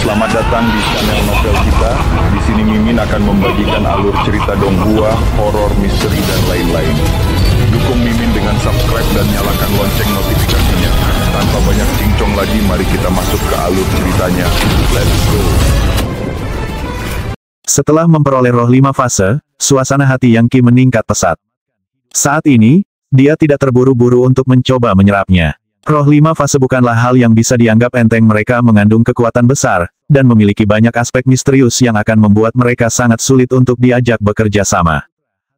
Selamat datang di channel novel kita. Di sini Mimin akan membagikan alur cerita Donghua, horor, misteri, dan lain-lain. Dukung Mimin dengan subscribe dan nyalakan lonceng notifikasinya. Tanpa banyak cincong lagi, mari kita masuk ke alur ceritanya. Let's go! Setelah memperoleh roh 5 fase, suasana hati Yang Qi meningkat pesat. Saat ini, dia tidak terburu-buru untuk mencoba menyerapnya. Roh 5 fase bukanlah hal yang bisa dianggap enteng, mereka mengandung kekuatan besar, dan memiliki banyak aspek misterius yang akan membuat mereka sangat sulit untuk diajak bekerja sama.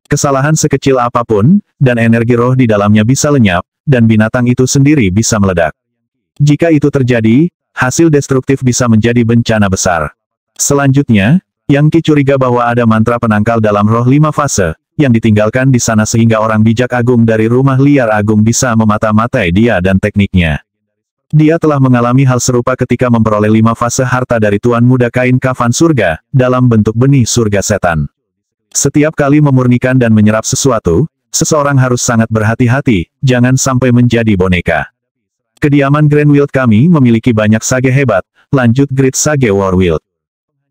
Kesalahan sekecil apapun, dan energi roh di dalamnya bisa lenyap, dan binatang itu sendiri bisa meledak. Jika itu terjadi, hasil destruktif bisa menjadi bencana besar. Selanjutnya, Yang Qi curiga bahwa ada mantra penangkal dalam roh 5 fase, yang ditinggalkan di sana sehingga orang bijak agung dari rumah liar agung bisa memata-matai dia dan tekniknya. Dia telah mengalami hal serupa ketika memperoleh 5 fase harta dari Tuan Muda Kain Kafan Surga, dalam bentuk benih surga setan. Setiap kali memurnikan dan menyerap sesuatu, seseorang harus sangat berhati-hati, jangan sampai menjadi boneka. Kediaman Grand Wild kami memiliki banyak sage hebat, lanjut Great Sage War Wild.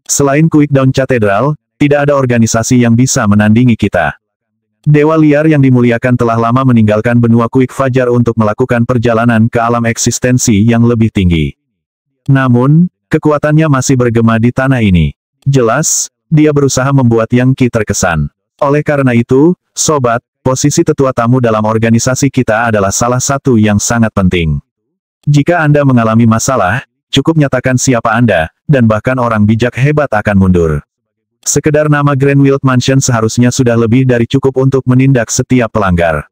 Selain Quickdown Cathedral, tidak ada organisasi yang bisa menandingi kita. Dewa liar yang dimuliakan telah lama meninggalkan benua Quick Fajar untuk melakukan perjalanan ke alam eksistensi yang lebih tinggi. Namun, kekuatannya masih bergema di tanah ini. Jelas, dia berusaha membuat Yang Qi terkesan. Oleh karena itu, sobat, posisi tetua tamu dalam organisasi kita adalah salah satu yang sangat penting. Jika Anda mengalami masalah, cukup nyatakan siapa Anda, dan bahkan orang bijak hebat akan mundur. Sekedar nama Grand Wild Mansion seharusnya sudah lebih dari cukup untuk menindak setiap pelanggar.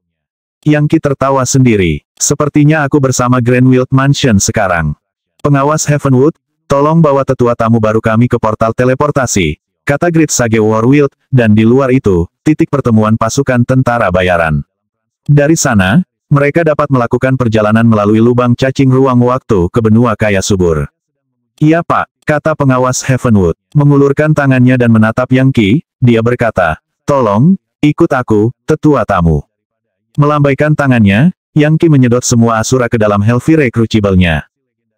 Yang Qi tertawa sendiri. Sepertinya aku bersama Grand Wild Mansion sekarang. Pengawas Heavenwood, tolong bawa tetua tamu baru kami ke portal teleportasi, kata Great Sage War Wild, dan di luar itu, titik pertemuan pasukan tentara bayaran. Dari sana, mereka dapat melakukan perjalanan melalui lubang cacing ruang waktu ke benua kaya subur. Iya Pak, kata pengawas Heavenwood, mengulurkan tangannya dan menatap Yang Qi, dia berkata, tolong, ikut aku, tetua tamu. Melambaikan tangannya, Yang Qi menyedot semua asura ke dalam Hellfire Crucible-nya.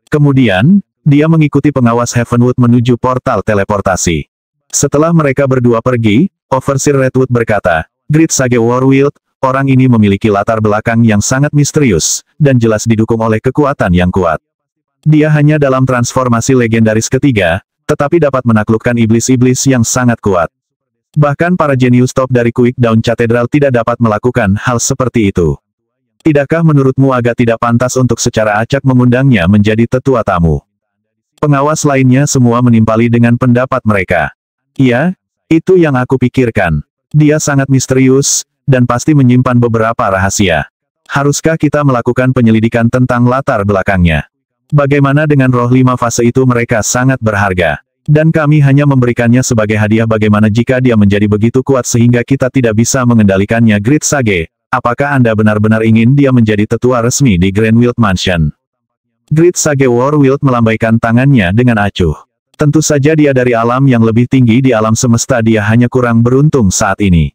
Kemudian, dia mengikuti pengawas Heavenwood menuju portal teleportasi. Setelah mereka berdua pergi, Overseer Redwood berkata, Great Sage War Wild, orang ini memiliki latar belakang yang sangat misterius, dan jelas didukung oleh kekuatan yang kuat. Dia hanya dalam transformasi legendaris ketiga, tetapi dapat menaklukkan iblis-iblis yang sangat kuat. Bahkan para jenius top dari Quickdown Cathedral tidak dapat melakukan hal seperti itu. Tidakkah menurutmu agak tidak pantas untuk secara acak mengundangnya menjadi tetua tamu? Pengawas lainnya semua menimpali dengan pendapat mereka. Iya, itu yang aku pikirkan. Dia sangat misterius, dan pasti menyimpan beberapa rahasia. Haruskah kita melakukan penyelidikan tentang latar belakangnya? Bagaimana dengan roh 5 fase itu? Mereka sangat berharga. Dan kami hanya memberikannya sebagai hadiah. Bagaimana jika dia menjadi begitu kuat sehingga kita tidak bisa mengendalikannya? Great Sage, apakah Anda benar-benar ingin dia menjadi tetua resmi di Grand Wild Mansion? Great Sage War Wild melambaikan tangannya dengan acuh. Tentu saja dia dari alam yang lebih tinggi di alam semesta, dia hanya kurang beruntung saat ini.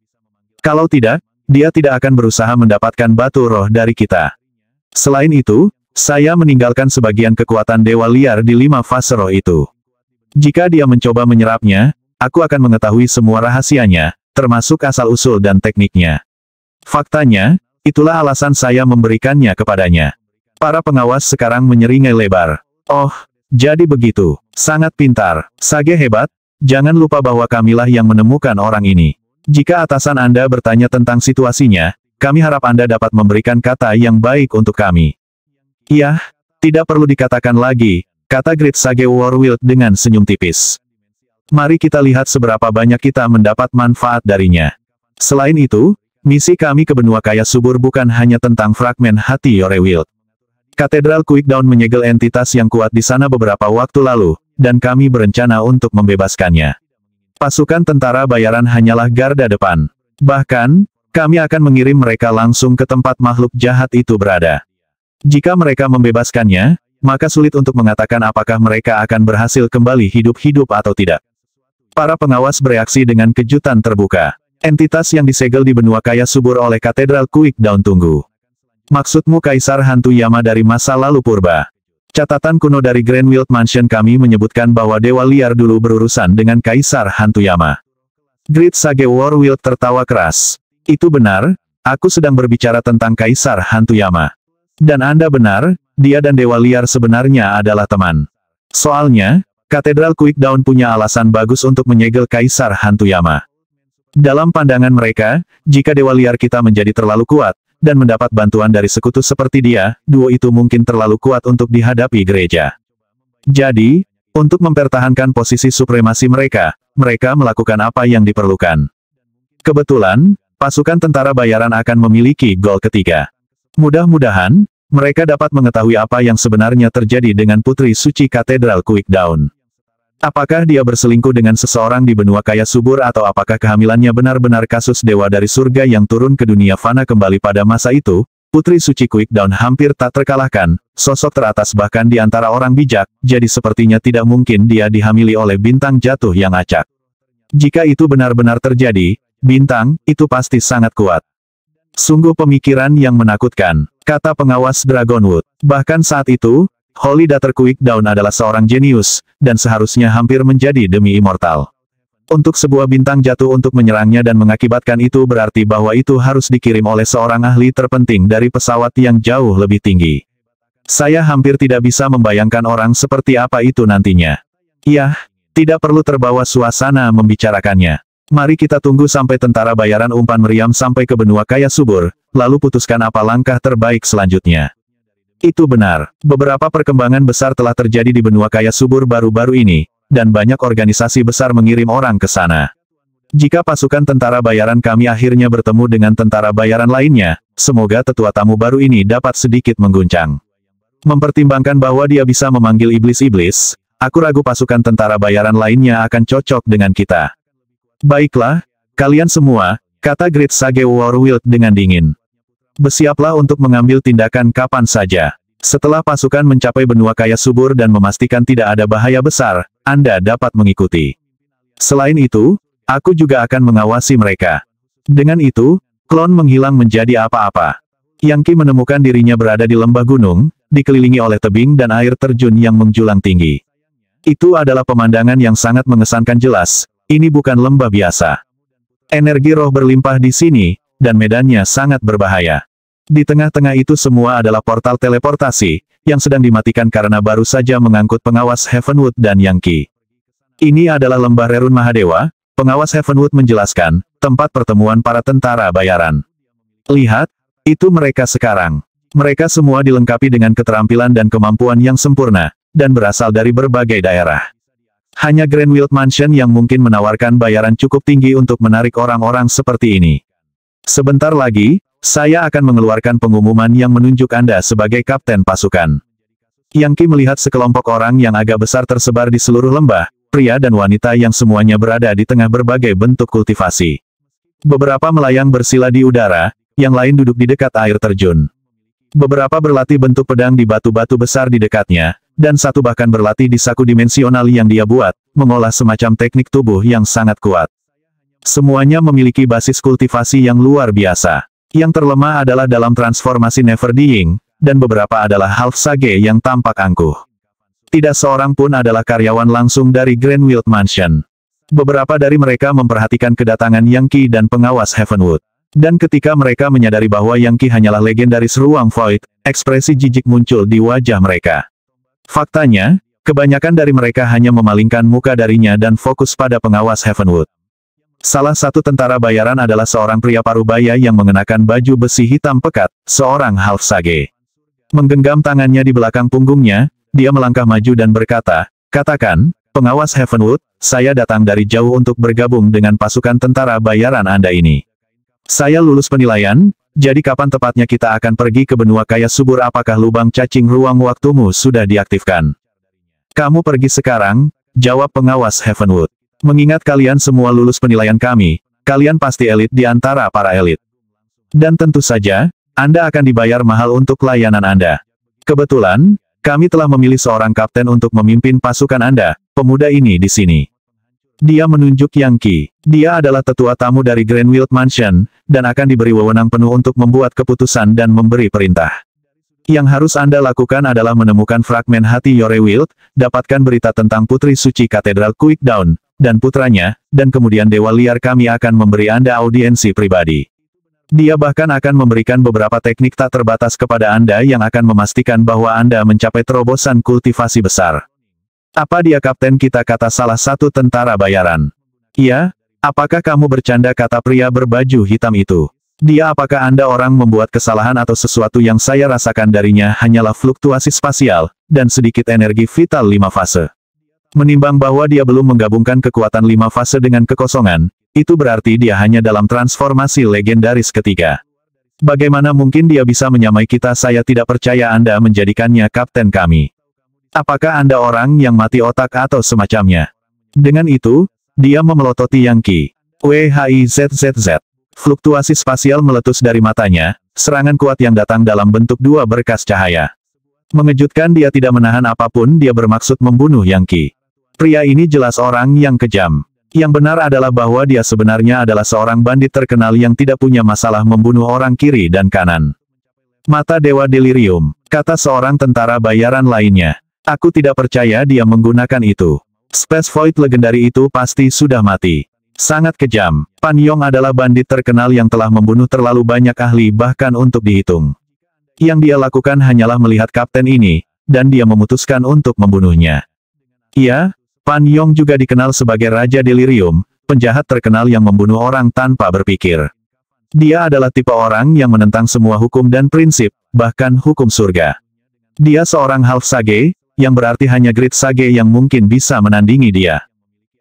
Kalau tidak, dia tidak akan berusaha mendapatkan batu roh dari kita. Selain itu, saya meninggalkan sebagian kekuatan dewa liar di 5 fase roh itu. Jika dia mencoba menyerapnya, aku akan mengetahui semua rahasianya, termasuk asal-usul dan tekniknya. Faktanya, itulah alasan saya memberikannya kepadanya. Para pengawas sekarang menyeringai lebar. Oh, jadi begitu. Sangat pintar. Sage hebat, jangan lupa bahwa kamilah yang menemukan orang ini. Jika atasan Anda bertanya tentang situasinya, kami harap Anda dapat memberikan kata yang baik untuk kami. Iya, tidak perlu dikatakan lagi, kata Great Sage War Wild dengan senyum tipis. Mari kita lihat seberapa banyak kita mendapat manfaat darinya. Selain itu, misi kami ke benua kaya subur bukan hanya tentang fragmen hati Yore Wild. Katedral Quickdown menyegel entitas yang kuat di sana beberapa waktu lalu, dan kami berencana untuk membebaskannya. Pasukan tentara bayaran hanyalah garda depan. Bahkan, kami akan mengirim mereka langsung ke tempat makhluk jahat itu berada. Jika mereka membebaskannya, maka sulit untuk mengatakan apakah mereka akan berhasil kembali hidup-hidup atau tidak. Para pengawas bereaksi dengan kejutan terbuka. Entitas yang disegel di benua kaya subur oleh Katedral Quickdown tunggu. Maksudmu Kaisar Hantu Yama dari masa lalu purba? Catatan kuno dari Greenwild Mansion kami menyebutkan bahwa Dewa Liar dulu berurusan dengan Kaisar Hantuyama. Great Sage Warwild tertawa keras. Itu benar, aku sedang berbicara tentang Kaisar Hantuyama. Dan Anda benar, dia dan Dewa Liar sebenarnya adalah teman. Soalnya, Katedral Quickdown punya alasan bagus untuk menyegel Kaisar Hantuyama. Dalam pandangan mereka, jika Dewa Liar kita menjadi terlalu kuat, dan mendapat bantuan dari sekutu seperti dia, duo itu mungkin terlalu kuat untuk dihadapi gereja. Jadi, untuk mempertahankan posisi supremasi mereka, mereka melakukan apa yang diperlukan. Kebetulan, pasukan tentara bayaran akan memiliki gol ketiga. Mudah-mudahan, mereka dapat mengetahui apa yang sebenarnya terjadi dengan Putri Suci Katedral Quickdown. Apakah dia berselingkuh dengan seseorang di benua kaya subur atau apakah kehamilannya benar-benar kasus dewa dari surga yang turun ke dunia fana kembali pada masa itu? Putri Suci Quickdown hampir tak terkalahkan, sosok teratas bahkan di antara orang bijak, jadi sepertinya tidak mungkin dia dihamili oleh bintang jatuh yang acak. Jika itu benar-benar terjadi, bintang, itu pasti sangat kuat. Sungguh pemikiran yang menakutkan, kata pengawas Dragonwood. Bahkan saat itu, Holy Daughter Quickdown adalah seorang jenius, dan seharusnya hampir menjadi demi immortal. Untuk sebuah bintang jatuh untuk menyerangnya dan mengakibatkan itu berarti bahwa itu harus dikirim oleh seorang ahli terpenting dari pesawat yang jauh lebih tinggi. Saya hampir tidak bisa membayangkan orang seperti apa itu nantinya. Yah, tidak perlu terbawa suasana membicarakannya. Mari kita tunggu sampai tentara bayaran umpan meriam sampai ke benua kaya subur, lalu putuskan apa langkah terbaik selanjutnya. Itu benar, beberapa perkembangan besar telah terjadi di benua kaya subur baru-baru ini, dan banyak organisasi besar mengirim orang ke sana. Jika pasukan tentara bayaran kami akhirnya bertemu dengan tentara bayaran lainnya, semoga tetua tamu baru ini dapat sedikit mengguncang. Mempertimbangkan bahwa dia bisa memanggil iblis-iblis, aku ragu pasukan tentara bayaran lainnya akan cocok dengan kita. Baiklah, kalian semua, kata Great Sage Warwild dengan dingin. Bersiaplah untuk mengambil tindakan kapan saja. Setelah pasukan mencapai benua kaya subur dan memastikan tidak ada bahaya besar, Anda dapat mengikuti. Selain itu, aku juga akan mengawasi mereka. Dengan itu, klon menghilang menjadi apa-apa. Yang Qi menemukan dirinya berada di lembah gunung, dikelilingi oleh tebing dan air terjun yang menjulang tinggi. Itu adalah pemandangan yang sangat mengesankan jelas, ini bukan lembah biasa. Energi roh berlimpah di sini, dan medannya sangat berbahaya. Di tengah-tengah itu semua adalah portal teleportasi, yang sedang dimatikan karena baru saja mengangkut pengawas Heavenwood dan Yang Qi. Ini adalah lembah Rerun Mahadewa, pengawas Heavenwood menjelaskan, tempat pertemuan para tentara bayaran. Lihat, itu mereka sekarang. Mereka semua dilengkapi dengan keterampilan dan kemampuan yang sempurna, dan berasal dari berbagai daerah. Hanya Greenwild Mansion yang mungkin menawarkan bayaran cukup tinggi untuk menarik orang-orang seperti ini. Sebentar lagi, saya akan mengeluarkan pengumuman yang menunjuk Anda sebagai kapten pasukan. Yang Qi melihat sekelompok orang yang agak besar tersebar di seluruh lembah, pria dan wanita yang semuanya berada di tengah berbagai bentuk kultivasi. Beberapa melayang bersila di udara, yang lain duduk di dekat air terjun. Beberapa berlatih bentuk pedang di batu-batu besar di dekatnya, dan satu bahkan berlatih di saku dimensional yang dia buat, mengolah semacam teknik tubuh yang sangat kuat. Semuanya memiliki basis kultivasi yang luar biasa. Yang terlemah adalah dalam transformasi Neverdying, dan beberapa adalah Half Sage yang tampak angkuh. Tidak seorang pun adalah karyawan langsung dari Greenwild Mansion. Beberapa dari mereka memperhatikan kedatangan Yang Qi dan pengawas Heavenwood. Dan ketika mereka menyadari bahwa Yang Qi hanyalah legendaris ruang Void, ekspresi jijik muncul di wajah mereka. Faktanya, kebanyakan dari mereka hanya memalingkan muka darinya dan fokus pada pengawas Heavenwood. Salah satu tentara bayaran adalah seorang pria parubaya yang mengenakan baju besi hitam pekat, seorang Half Sage. Menggenggam tangannya di belakang punggungnya, dia melangkah maju dan berkata, "Katakan, pengawas Heavenwood, saya datang dari jauh untuk bergabung dengan pasukan tentara bayaran Anda ini. Saya lulus penilaian, jadi kapan tepatnya kita akan pergi ke benua kaya subur? Apakah lubang cacing ruang waktumu sudah diaktifkan?" "Kamu pergi sekarang," jawab pengawas Heavenwood. "Mengingat kalian semua lulus penilaian kami, kalian pasti elit di antara para elit. Dan tentu saja, Anda akan dibayar mahal untuk layanan Anda. Kebetulan, kami telah memilih seorang kapten untuk memimpin pasukan Anda, pemuda ini di sini." Dia menunjuk Yang Qi. Dia adalah tetua tamu dari Greenwild Mansion, dan akan diberi wewenang penuh untuk membuat keputusan dan memberi perintah. Yang harus Anda lakukan adalah menemukan fragmen hati Yorewild, dapatkan berita tentang Putri Suci Katedral Quickdown, dan putranya, dan kemudian Dewa Liar kami akan memberi Anda audiensi pribadi. Dia bahkan akan memberikan beberapa teknik tak terbatas kepada Anda yang akan memastikan bahwa Anda mencapai terobosan kultivasi besar. Apa dia kapten kita, kata salah satu tentara bayaran. Iya, apakah kamu bercanda, kata pria berbaju hitam itu. Dia, apakah Anda orang membuat kesalahan atau sesuatu? Yang saya rasakan darinya hanyalah fluktuasi spasial, dan sedikit energi vital 5 fase. Menimbang bahwa dia belum menggabungkan kekuatan 5 fase dengan kekosongan, itu berarti dia hanya dalam transformasi legendaris ketiga. Bagaimana mungkin dia bisa menyamai kita? Saya tidak percaya Anda menjadikannya kapten kami. Apakah Anda orang yang mati otak atau semacamnya? Dengan itu, dia memelototi Yang Qi. WHIZZZ. Fluktuasi spasial meletus dari matanya, serangan kuat yang datang dalam bentuk 2 berkas cahaya. Mengejutkan, dia tidak menahan apapun, dia bermaksud membunuh Yang Qi. Pria ini jelas orang yang kejam. Yang benar adalah bahwa dia sebenarnya adalah seorang bandit terkenal yang tidak punya masalah membunuh orang kiri dan kanan. Mata Dewa Delirium, kata seorang tentara bayaran lainnya. Aku tidak percaya dia menggunakan itu. Space Void legendari itu pasti sudah mati. Sangat kejam. Pan Yong adalah bandit terkenal yang telah membunuh terlalu banyak ahli bahkan untuk dihitung. Yang dia lakukan hanyalah melihat kapten ini, dan dia memutuskan untuk membunuhnya. Iya, Pan Yong juga dikenal sebagai Raja Delirium, penjahat terkenal yang membunuh orang tanpa berpikir. Dia adalah tipe orang yang menentang semua hukum dan prinsip, bahkan hukum surga. Dia seorang half sage, yang berarti hanya Great Sage yang mungkin bisa menandingi dia.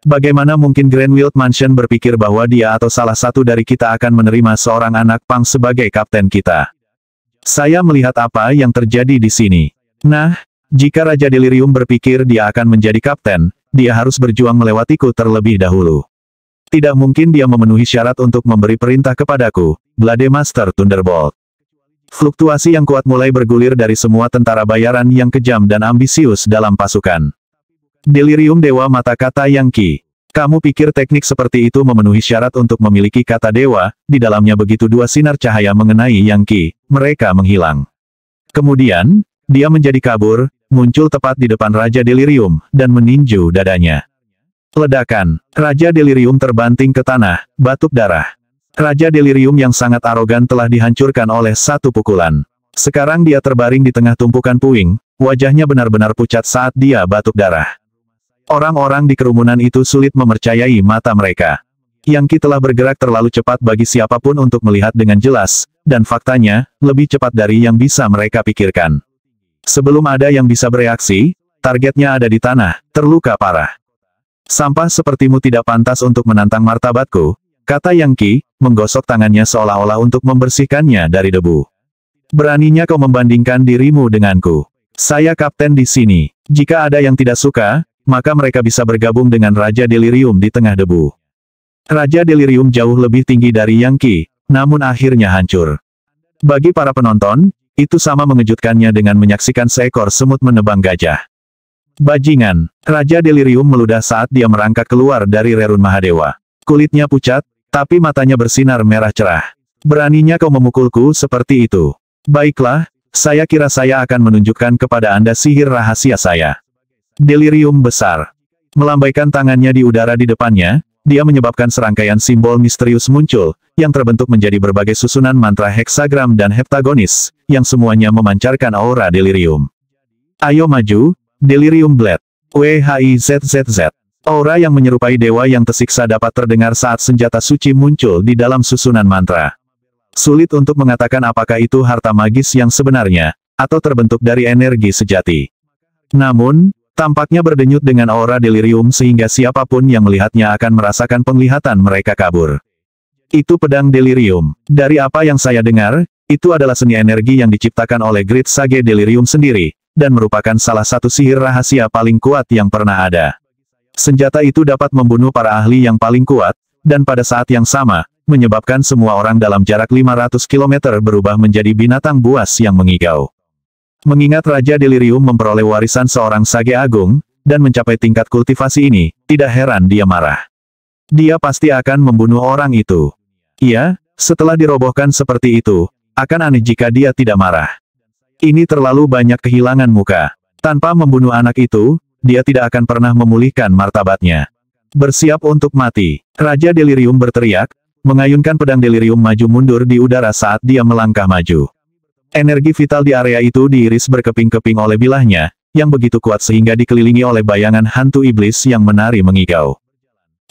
Bagaimana mungkin Greenwild Mansion berpikir bahwa dia atau salah satu dari kita akan menerima seorang anak pang sebagai kapten kita? Saya melihat apa yang terjadi di sini. Nah, jika Raja Delirium berpikir dia akan menjadi kapten, dia harus berjuang melewatiku terlebih dahulu. Tidak mungkin dia memenuhi syarat untuk memberi perintah kepadaku, Blade Master Thunderbolt. Fluktuasi yang kuat mulai bergulir dari semua tentara bayaran yang kejam dan ambisius dalam pasukan. Delirium Dewa Mata, kata Yang Qi. Kamu pikir teknik seperti itu memenuhi syarat untuk memiliki kata dewa? Di dalamnya begitu 2 sinar cahaya mengenai Yang Qi, mereka menghilang. Kemudian, dia menjadi kabur, muncul tepat di depan Raja Delirium, dan meninju dadanya. Ledakan. Raja Delirium terbanting ke tanah, batuk darah. Raja Delirium yang sangat arogan telah dihancurkan oleh satu pukulan. Sekarang dia terbaring di tengah tumpukan puing, wajahnya benar-benar pucat saat dia batuk darah. Orang-orang di kerumunan itu sulit mempercayai mata mereka. Yang Qi telah bergerak terlalu cepat bagi siapapun untuk melihat dengan jelas, dan faktanya, lebih cepat dari yang bisa mereka pikirkan. Sebelum ada yang bisa bereaksi, targetnya ada di tanah, terluka parah. Sampah sepertimu tidak pantas untuk menantang martabatku, kata Yang Qi, menggosok tangannya seolah-olah untuk membersihkannya dari debu. Beraninya kau membandingkan dirimu denganku. Saya kapten di sini. Jika ada yang tidak suka, maka mereka bisa bergabung dengan Raja Delirium di tengah debu. Raja Delirium jauh lebih tinggi dari Yang Qi, namun akhirnya hancur. Bagi para penonton, itu sama mengejutkannya dengan menyaksikan seekor semut menebang gajah. Bajingan. Raja Delirium meludah saat dia merangkak keluar dari rerun Mahadewa. Kulitnya pucat, tapi matanya bersinar merah cerah. Beraninya kau memukulku seperti itu. Baiklah, saya kira saya akan menunjukkan kepada Anda sihir rahasia saya. Delirium besar. Melambaikan tangannya di udara di depannya, dia menyebabkan serangkaian simbol misterius muncul, yang terbentuk menjadi berbagai susunan mantra heksagram dan heptagonis, yang semuanya memancarkan aura delirium. Ayo maju, Delirium Blade. WHIZZZ. Aura yang menyerupai dewa yang tersiksa dapat terdengar saat senjata suci muncul di dalam susunan mantra. Sulit untuk mengatakan apakah itu harta magis yang sebenarnya, atau terbentuk dari energi sejati. Namun, tampaknya berdenyut dengan aura delirium sehingga siapapun yang melihatnya akan merasakan penglihatan mereka kabur. Itu pedang delirium. Dari apa yang saya dengar, itu adalah seni energi yang diciptakan oleh Great Sage Delirium sendiri, dan merupakan salah satu sihir rahasia paling kuat yang pernah ada. Senjata itu dapat membunuh para ahli yang paling kuat, dan pada saat yang sama, menyebabkan semua orang dalam jarak 500 km berubah menjadi binatang buas yang mengigau. Mengingat Raja Delirium memperoleh warisan seorang Sage Agung, dan mencapai tingkat kultivasi ini, tidak heran dia marah. Dia pasti akan membunuh orang itu. Iya, setelah dirobohkan seperti itu, akan aneh jika dia tidak marah. Ini terlalu banyak kehilangan muka. Tanpa membunuh anak itu, dia tidak akan pernah memulihkan martabatnya. Bersiap untuk mati. Raja Delirium berteriak, mengayunkan pedang Delirium maju mundur di udara saat dia melangkah maju. Energi vital di area itu diiris berkeping-keping oleh bilahnya, yang begitu kuat sehingga dikelilingi oleh bayangan hantu iblis yang menari mengigau.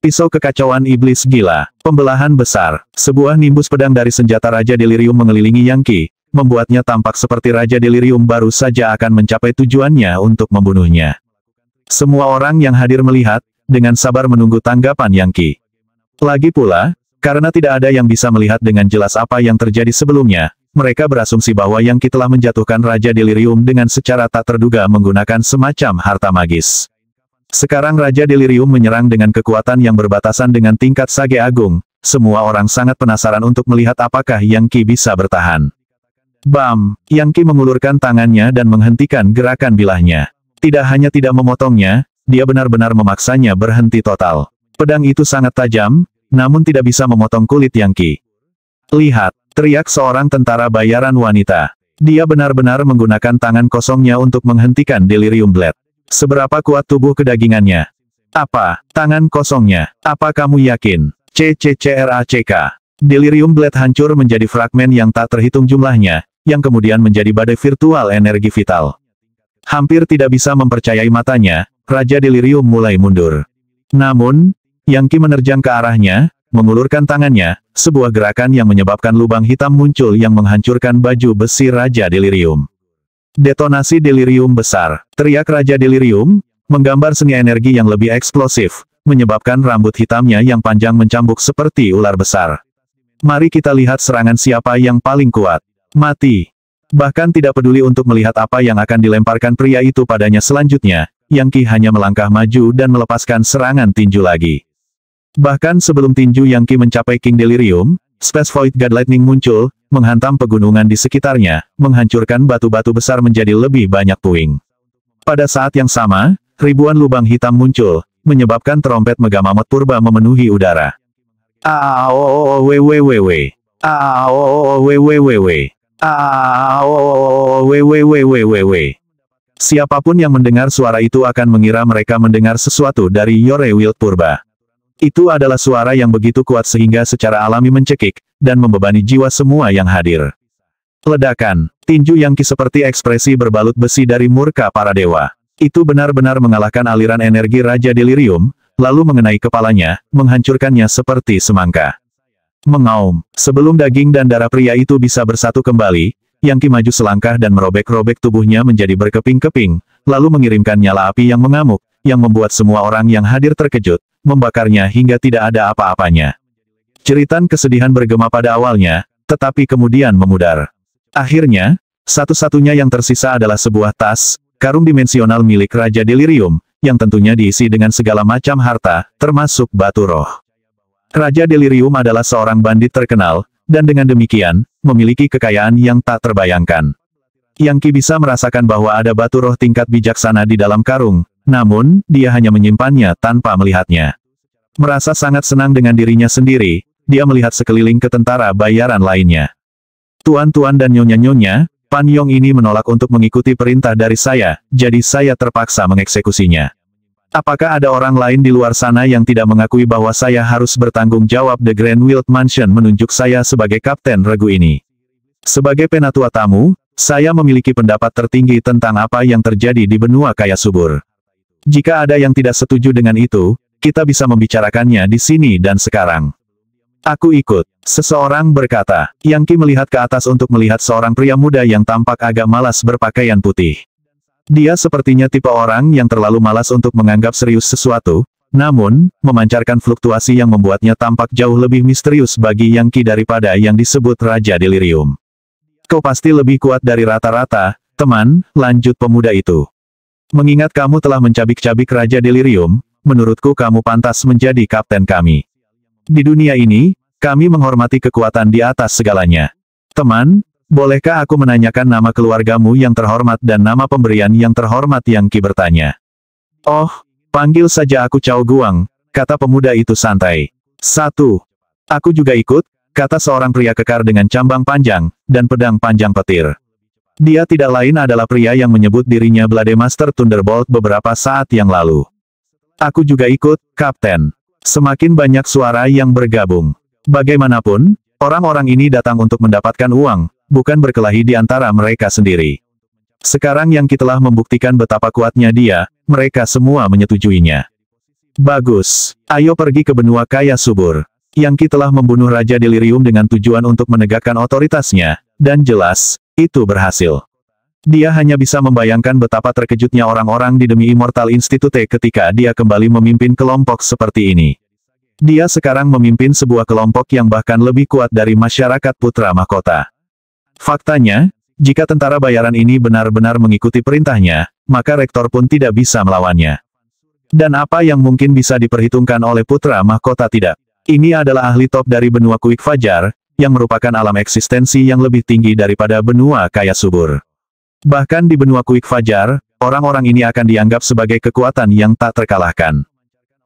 Pisau kekacauan iblis gila, pembelahan besar, sebuah nimbus pedang dari senjata Raja Delirium mengelilingi Yang Qi, membuatnya tampak seperti Raja Delirium baru saja akan mencapai tujuannya untuk membunuhnya. Semua orang yang hadir melihat, dengan sabar menunggu tanggapan Yang Qi. Lagi pula, karena tidak ada yang bisa melihat dengan jelas apa yang terjadi sebelumnya, mereka berasumsi bahwa Yang Qi telah menjatuhkan Raja Delirium dengan secara tak terduga menggunakan semacam harta magis. Sekarang Raja Delirium menyerang dengan kekuatan yang berbatasan dengan tingkat Sage Agung. Semua orang sangat penasaran untuk melihat apakah Yang Qi bisa bertahan. Bam! Yang Qi mengulurkan tangannya dan menghentikan gerakan bilahnya. Tidak hanya tidak memotongnya, dia benar-benar memaksanya berhenti total. Pedang itu sangat tajam, namun tidak bisa memotong kulit Yang Qi. Lihat! Teriak seorang tentara bayaran wanita. Dia benar-benar menggunakan tangan kosongnya untuk menghentikan Delirium Blade. Seberapa kuat tubuh kedagingannya? Apa? Tangan kosongnya? Apa kamu yakin? CCCRACK. Delirium Blade hancur menjadi fragmen yang tak terhitung jumlahnya, yang kemudian menjadi badai virtual energi vital. Hampir tidak bisa mempercayai matanya, Raja Delirium mulai mundur. Namun, Yang Qi menerjang ke arahnya, mengulurkan tangannya, sebuah gerakan yang menyebabkan lubang hitam muncul yang menghancurkan baju besi Raja Delirium. Detonasi Delirium besar, teriak Raja Delirium, menggambar seni energi yang lebih eksplosif, menyebabkan rambut hitamnya yang panjang mencambuk seperti ular besar. Mari kita lihat serangan siapa yang paling kuat. Mati. Bahkan tidak peduli untuk melihat apa yang akan dilemparkan pria itu padanya selanjutnya, Yang Qi hanya melangkah maju dan melepaskan serangan tinju lagi. Bahkan sebelum tinju Yang Qi mencapai King Delirium, Space Void God Lightning muncul, menghantam pegunungan di sekitarnya, menghancurkan batu-batu besar menjadi lebih banyak puing. Pada saat yang sama, ribuan lubang hitam muncul, menyebabkan trompet Megamamot purba memenuhi udara. Siapapun yang mendengar suara itu akan mengira mereka mendengar sesuatu dari Yore Wild purba. Itu adalah suara yang begitu kuat sehingga secara alami mencekik, dan membebani jiwa semua yang hadir. Ledakan, tinju Yang Qi seperti ekspresi berbalut besi dari murka para dewa. Itu benar-benar mengalahkan aliran energi Raja Delirium, lalu mengenai kepalanya, menghancurkannya seperti semangka. Mengaum, sebelum daging dan darah pria itu bisa bersatu kembali, Yang Qi maju selangkah dan merobek-robek tubuhnya menjadi berkeping-keping, lalu mengirimkan nyala api yang mengamuk, yang membuat semua orang yang hadir terkejut, membakarnya hingga tidak ada apa-apanya. Jeritan kesedihan bergema pada awalnya, tetapi kemudian memudar. Akhirnya, satu-satunya yang tersisa adalah sebuah tas, karung dimensional milik Raja Delirium, yang tentunya diisi dengan segala macam harta, termasuk batu roh. Raja Delirium adalah seorang bandit terkenal, dan dengan demikian, memiliki kekayaan yang tak terbayangkan. Yang Qi bisa merasakan bahwa ada batu roh tingkat bijaksana di dalam karung, namun, dia hanya menyimpannya tanpa melihatnya. Merasa sangat senang dengan dirinya sendiri, dia melihat sekeliling ke tentara bayaran lainnya. Tuan-tuan dan nyonya-nyonya, Pan Yong ini menolak untuk mengikuti perintah dari saya, jadi saya terpaksa mengeksekusinya. Apakah ada orang lain di luar sana yang tidak mengakui bahwa saya harus bertanggung jawab? The Grand Wild Mansion menunjuk saya sebagai kapten regu ini. Sebagai penatua tamu, saya memiliki pendapat tertinggi tentang apa yang terjadi di benua kaya subur. Jika ada yang tidak setuju dengan itu, kita bisa membicarakannya di sini dan sekarang. Aku ikut. Seseorang berkata. Yang Qi melihat ke atas untuk melihat seorang pria muda yang tampak agak malas berpakaian putih. Dia sepertinya tipe orang yang terlalu malas untuk menganggap serius sesuatu, namun, memancarkan fluktuasi yang membuatnya tampak jauh lebih misterius bagi Yang Qi daripada yang disebut Raja Delirium. Kau pasti lebih kuat dari rata-rata, teman, lanjut pemuda itu. Mengingat kamu telah mencabik-cabik Raja Delirium, menurutku kamu pantas menjadi kapten kami. Di dunia ini, kami menghormati kekuatan di atas segalanya. Teman, bolehkah aku menanyakan nama keluargamu yang terhormat dan nama pemberian yang terhormat? Yang Qi bertanya. Oh, panggil saja aku Cao Guang, kata pemuda itu santai. 1. Aku juga ikut, kata seorang pria kekar dengan cambang panjang, dan pedang panjang petir. Dia tidak lain adalah pria yang menyebut dirinya Blade Master Thunderbolt beberapa saat yang lalu. Aku juga ikut, Kapten. Semakin banyak suara yang bergabung. Bagaimanapun, orang-orang ini datang untuk mendapatkan uang, bukan berkelahi di antara mereka sendiri. Sekarang yang kita telah membuktikan betapa kuatnya dia, mereka semua menyetujuinya. Bagus, ayo pergi ke benua kaya subur. Yang kita telah membunuh Raja Delirium dengan tujuan untuk menegakkan otoritasnya, dan jelas, itu berhasil. Dia hanya bisa membayangkan betapa terkejutnya orang-orang di demi Immortal Institute ketika dia kembali memimpin kelompok seperti ini. Dia sekarang memimpin sebuah kelompok yang bahkan lebih kuat dari masyarakat putra mahkota. Faktanya, jika tentara bayaran ini benar-benar mengikuti perintahnya, maka rektor pun tidak bisa melawannya. Dan apa yang mungkin bisa diperhitungkan oleh putra mahkota tidak? Ini adalah ahli top dari benua Kuik Fajar, yang merupakan alam eksistensi yang lebih tinggi daripada benua kaya subur. Bahkan di benua Kuik Fajar, orang-orang ini akan dianggap sebagai kekuatan yang tak terkalahkan.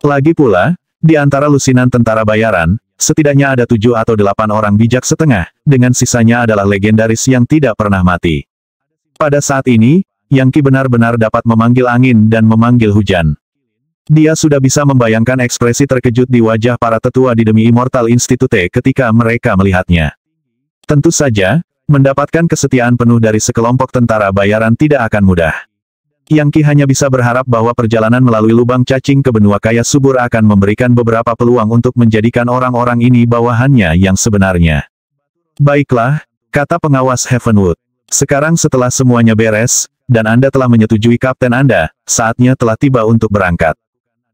Lagi pula, di antara lusinan tentara bayaran, setidaknya ada 7 atau 8 orang bijak setengah, dengan sisanya adalah legendaris yang tidak pernah mati. Pada saat ini, Yang Qi benar-benar dapat memanggil angin dan memanggil hujan. Dia sudah bisa membayangkan ekspresi terkejut di wajah para tetua di demi Immortal Institute ketika mereka melihatnya. Tentu saja, mendapatkan kesetiaan penuh dari sekelompok tentara bayaran tidak akan mudah. Yang Qi hanya bisa berharap bahwa perjalanan melalui lubang cacing ke benua kaya subur akan memberikan beberapa peluang untuk menjadikan orang-orang ini bawahannya yang sebenarnya. Baiklah, kata pengawas Heavenwood. Sekarang setelah semuanya beres, dan Anda telah menyetujui kapten Anda, saatnya telah tiba untuk berangkat.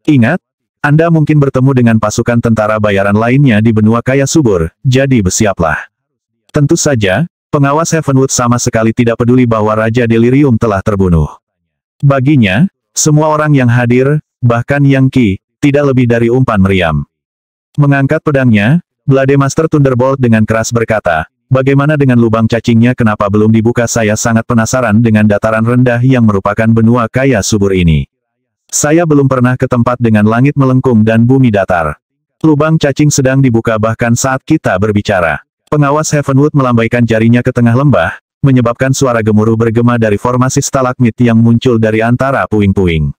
Ingat, Anda mungkin bertemu dengan pasukan tentara bayaran lainnya di benua kaya subur, jadi bersiaplah. Tentu saja, pengawas Heavenwood sama sekali tidak peduli bahwa Raja Delirium telah terbunuh. Baginya, semua orang yang hadir, bahkan Yang Qi, tidak lebih dari umpan meriam. Mengangkat pedangnya, Blade Master Thunderbolt dengan keras berkata, "Bagaimana dengan lubang cacingnya, kenapa belum dibuka? Saya sangat penasaran dengan dataran rendah yang merupakan benua kaya subur ini. Saya belum pernah ke tempat dengan langit melengkung dan bumi datar. Lubang cacing sedang dibuka bahkan saat kita berbicara." Pengawas Heavenwood melambaikan jarinya ke tengah lembah, menyebabkan suara gemuruh bergema dari formasi stalagmit yang muncul dari antara puing-puing.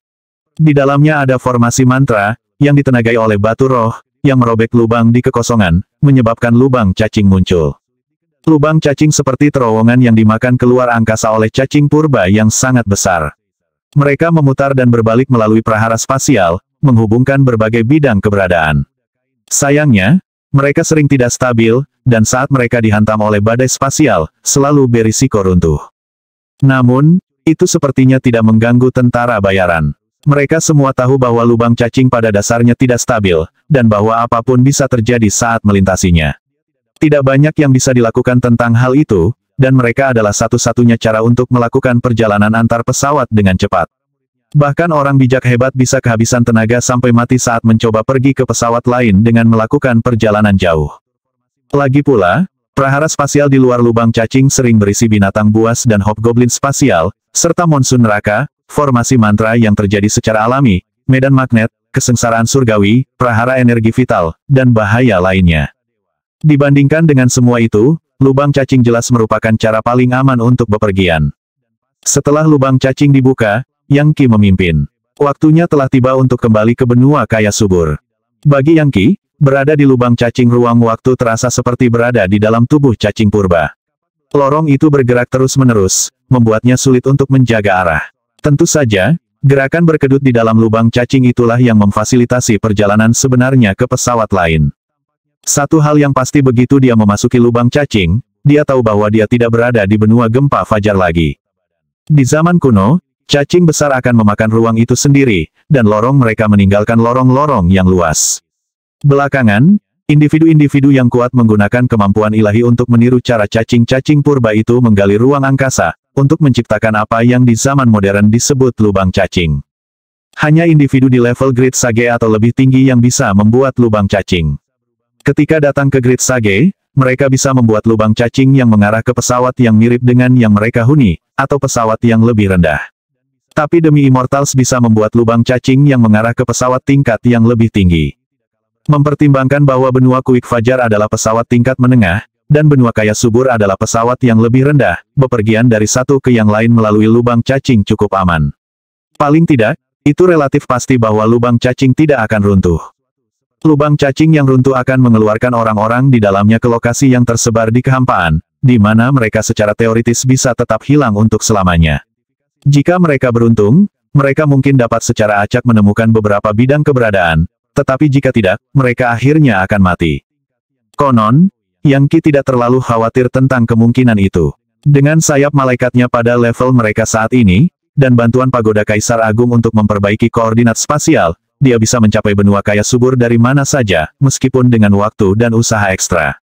Di dalamnya ada formasi mantra, yang ditenagai oleh batu roh, yang merobek lubang di kekosongan, menyebabkan lubang cacing muncul. Lubang cacing seperti terowongan yang dimakan keluar angkasa oleh cacing purba yang sangat besar. Mereka memutar dan berbalik melalui prahara spasial, menghubungkan berbagai bidang keberadaan. Sayangnya, mereka sering tidak stabil, dan saat mereka dihantam oleh badai spasial, selalu berisiko runtuh. Namun, itu sepertinya tidak mengganggu tentara bayaran. Mereka semua tahu bahwa lubang cacing pada dasarnya tidak stabil, dan bahwa apapun bisa terjadi saat melintasinya. Tidak banyak yang bisa dilakukan tentang hal itu, dan mereka adalah satu-satunya cara untuk melakukan perjalanan antar pesawat dengan cepat. Bahkan orang bijak hebat bisa kehabisan tenaga sampai mati saat mencoba pergi ke pesawat lain dengan melakukan perjalanan jauh. Lagi pula, prahara spasial di luar lubang cacing sering berisi binatang buas dan hobgoblin spasial, serta monsun neraka, formasi mantra yang terjadi secara alami, medan magnet, kesengsaraan surgawi, prahara energi vital, dan bahaya lainnya. Dibandingkan dengan semua itu, lubang cacing jelas merupakan cara paling aman untuk bepergian. Setelah lubang cacing dibuka, Yang Qi memimpin. Waktunya telah tiba untuk kembali ke benua kaya subur. Bagi Yang Qi, berada di lubang cacing ruang waktu terasa seperti berada di dalam tubuh cacing purba. Lorong itu bergerak terus-menerus, membuatnya sulit untuk menjaga arah. Tentu saja, gerakan berkedut di dalam lubang cacing itulah yang memfasilitasi perjalanan sebenarnya ke pesawat lain. Satu hal yang pasti begitu dia memasuki lubang cacing, dia tahu bahwa dia tidak berada di benua gempa fajar lagi. Di zaman kuno, cacing besar akan memakan ruang itu sendiri, dan lorong mereka meninggalkan lorong-lorong yang luas. Belakangan, individu-individu yang kuat menggunakan kemampuan ilahi untuk meniru cara cacing-cacing purba itu menggali ruang angkasa, untuk menciptakan apa yang di zaman modern disebut lubang cacing. Hanya individu di level Great Sage atau lebih tinggi yang bisa membuat lubang cacing. Ketika datang ke Great Sage, mereka bisa membuat lubang cacing yang mengarah ke pesawat yang mirip dengan yang mereka huni, atau pesawat yang lebih rendah. Tapi demi Immortals bisa membuat lubang cacing yang mengarah ke pesawat tingkat yang lebih tinggi. Mempertimbangkan bahwa benua Kuik Fajar adalah pesawat tingkat menengah, dan benua kaya subur adalah pesawat yang lebih rendah, bepergian dari satu ke yang lain melalui lubang cacing cukup aman. Paling tidak, itu relatif pasti bahwa lubang cacing tidak akan runtuh. Lubang cacing yang runtuh akan mengeluarkan orang-orang di dalamnya ke lokasi yang tersebar di kehampaan, di mana mereka secara teoritis bisa tetap hilang untuk selamanya. Jika mereka beruntung, mereka mungkin dapat secara acak menemukan beberapa bidang keberadaan, tetapi jika tidak, mereka akhirnya akan mati. Konon, Yang Qi tidak terlalu khawatir tentang kemungkinan itu. Dengan sayap malaikatnya pada level mereka saat ini, dan bantuan pagoda Kaisar Agung untuk memperbaiki koordinat spasial, dia bisa mencapai benua kaya subur dari mana saja, meskipun dengan waktu dan usaha ekstra.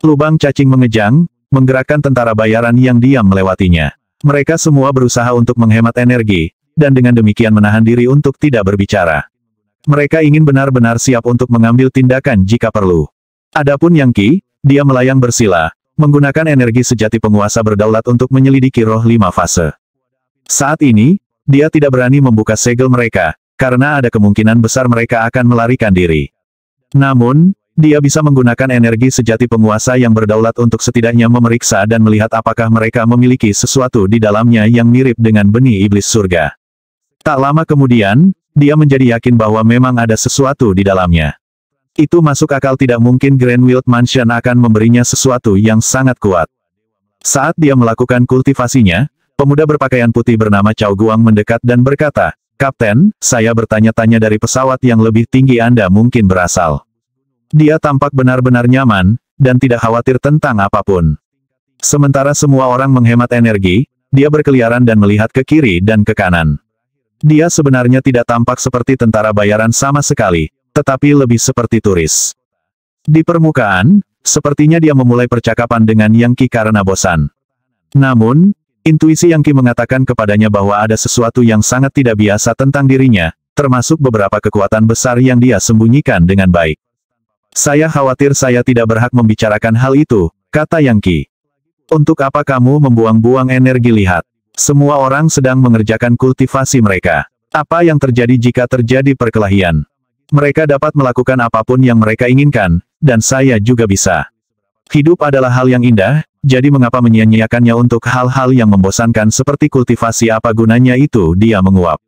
Lubang cacing mengejang, menggerakkan tentara bayaran yang diam melewatinya. Mereka semua berusaha untuk menghemat energi, dan dengan demikian menahan diri untuk tidak berbicara. Mereka ingin benar-benar siap untuk mengambil tindakan jika perlu. Adapun Yang Qi, dia melayang bersila, menggunakan energi sejati penguasa berdaulat untuk menyelidiki roh 5 fase. Saat ini, dia tidak berani membuka segel mereka, karena ada kemungkinan besar mereka akan melarikan diri. Namun, dia bisa menggunakan energi sejati penguasa yang berdaulat untuk setidaknya memeriksa dan melihat apakah mereka memiliki sesuatu di dalamnya yang mirip dengan benih iblis surga. Tak lama kemudian, dia menjadi yakin bahwa memang ada sesuatu di dalamnya. Itu masuk akal, tidak mungkin Greenfield Mansion akan memberinya sesuatu yang sangat kuat. Saat dia melakukan kultivasinya, pemuda berpakaian putih bernama Cao Guang mendekat dan berkata, "Kapten, saya bertanya-tanya dari pesawat yang lebih tinggi Anda mungkin berasal." Dia tampak benar-benar nyaman, dan tidak khawatir tentang apapun. Sementara semua orang menghemat energi, dia berkeliaran dan melihat ke kiri dan ke kanan. Dia sebenarnya tidak tampak seperti tentara bayaran sama sekali, tetapi lebih seperti turis. Di permukaan, sepertinya dia memulai percakapan dengan Yang Qi karena bosan. Namun, intuisi Yang Qi mengatakan kepadanya bahwa ada sesuatu yang sangat tidak biasa tentang dirinya, termasuk beberapa kekuatan besar yang dia sembunyikan dengan baik. "Saya khawatir saya tidak berhak membicarakan hal itu," kata Yang Qi. "Untuk apa kamu membuang-buang energi? Lihat. Semua orang sedang mengerjakan kultivasi mereka. Apa yang terjadi jika terjadi perkelahian? Mereka dapat melakukan apapun yang mereka inginkan, dan saya juga bisa. Hidup adalah hal yang indah, jadi mengapa menyia-nyiakannya untuk hal-hal yang membosankan seperti kultivasi? Apa gunanya itu?" Dia menguap.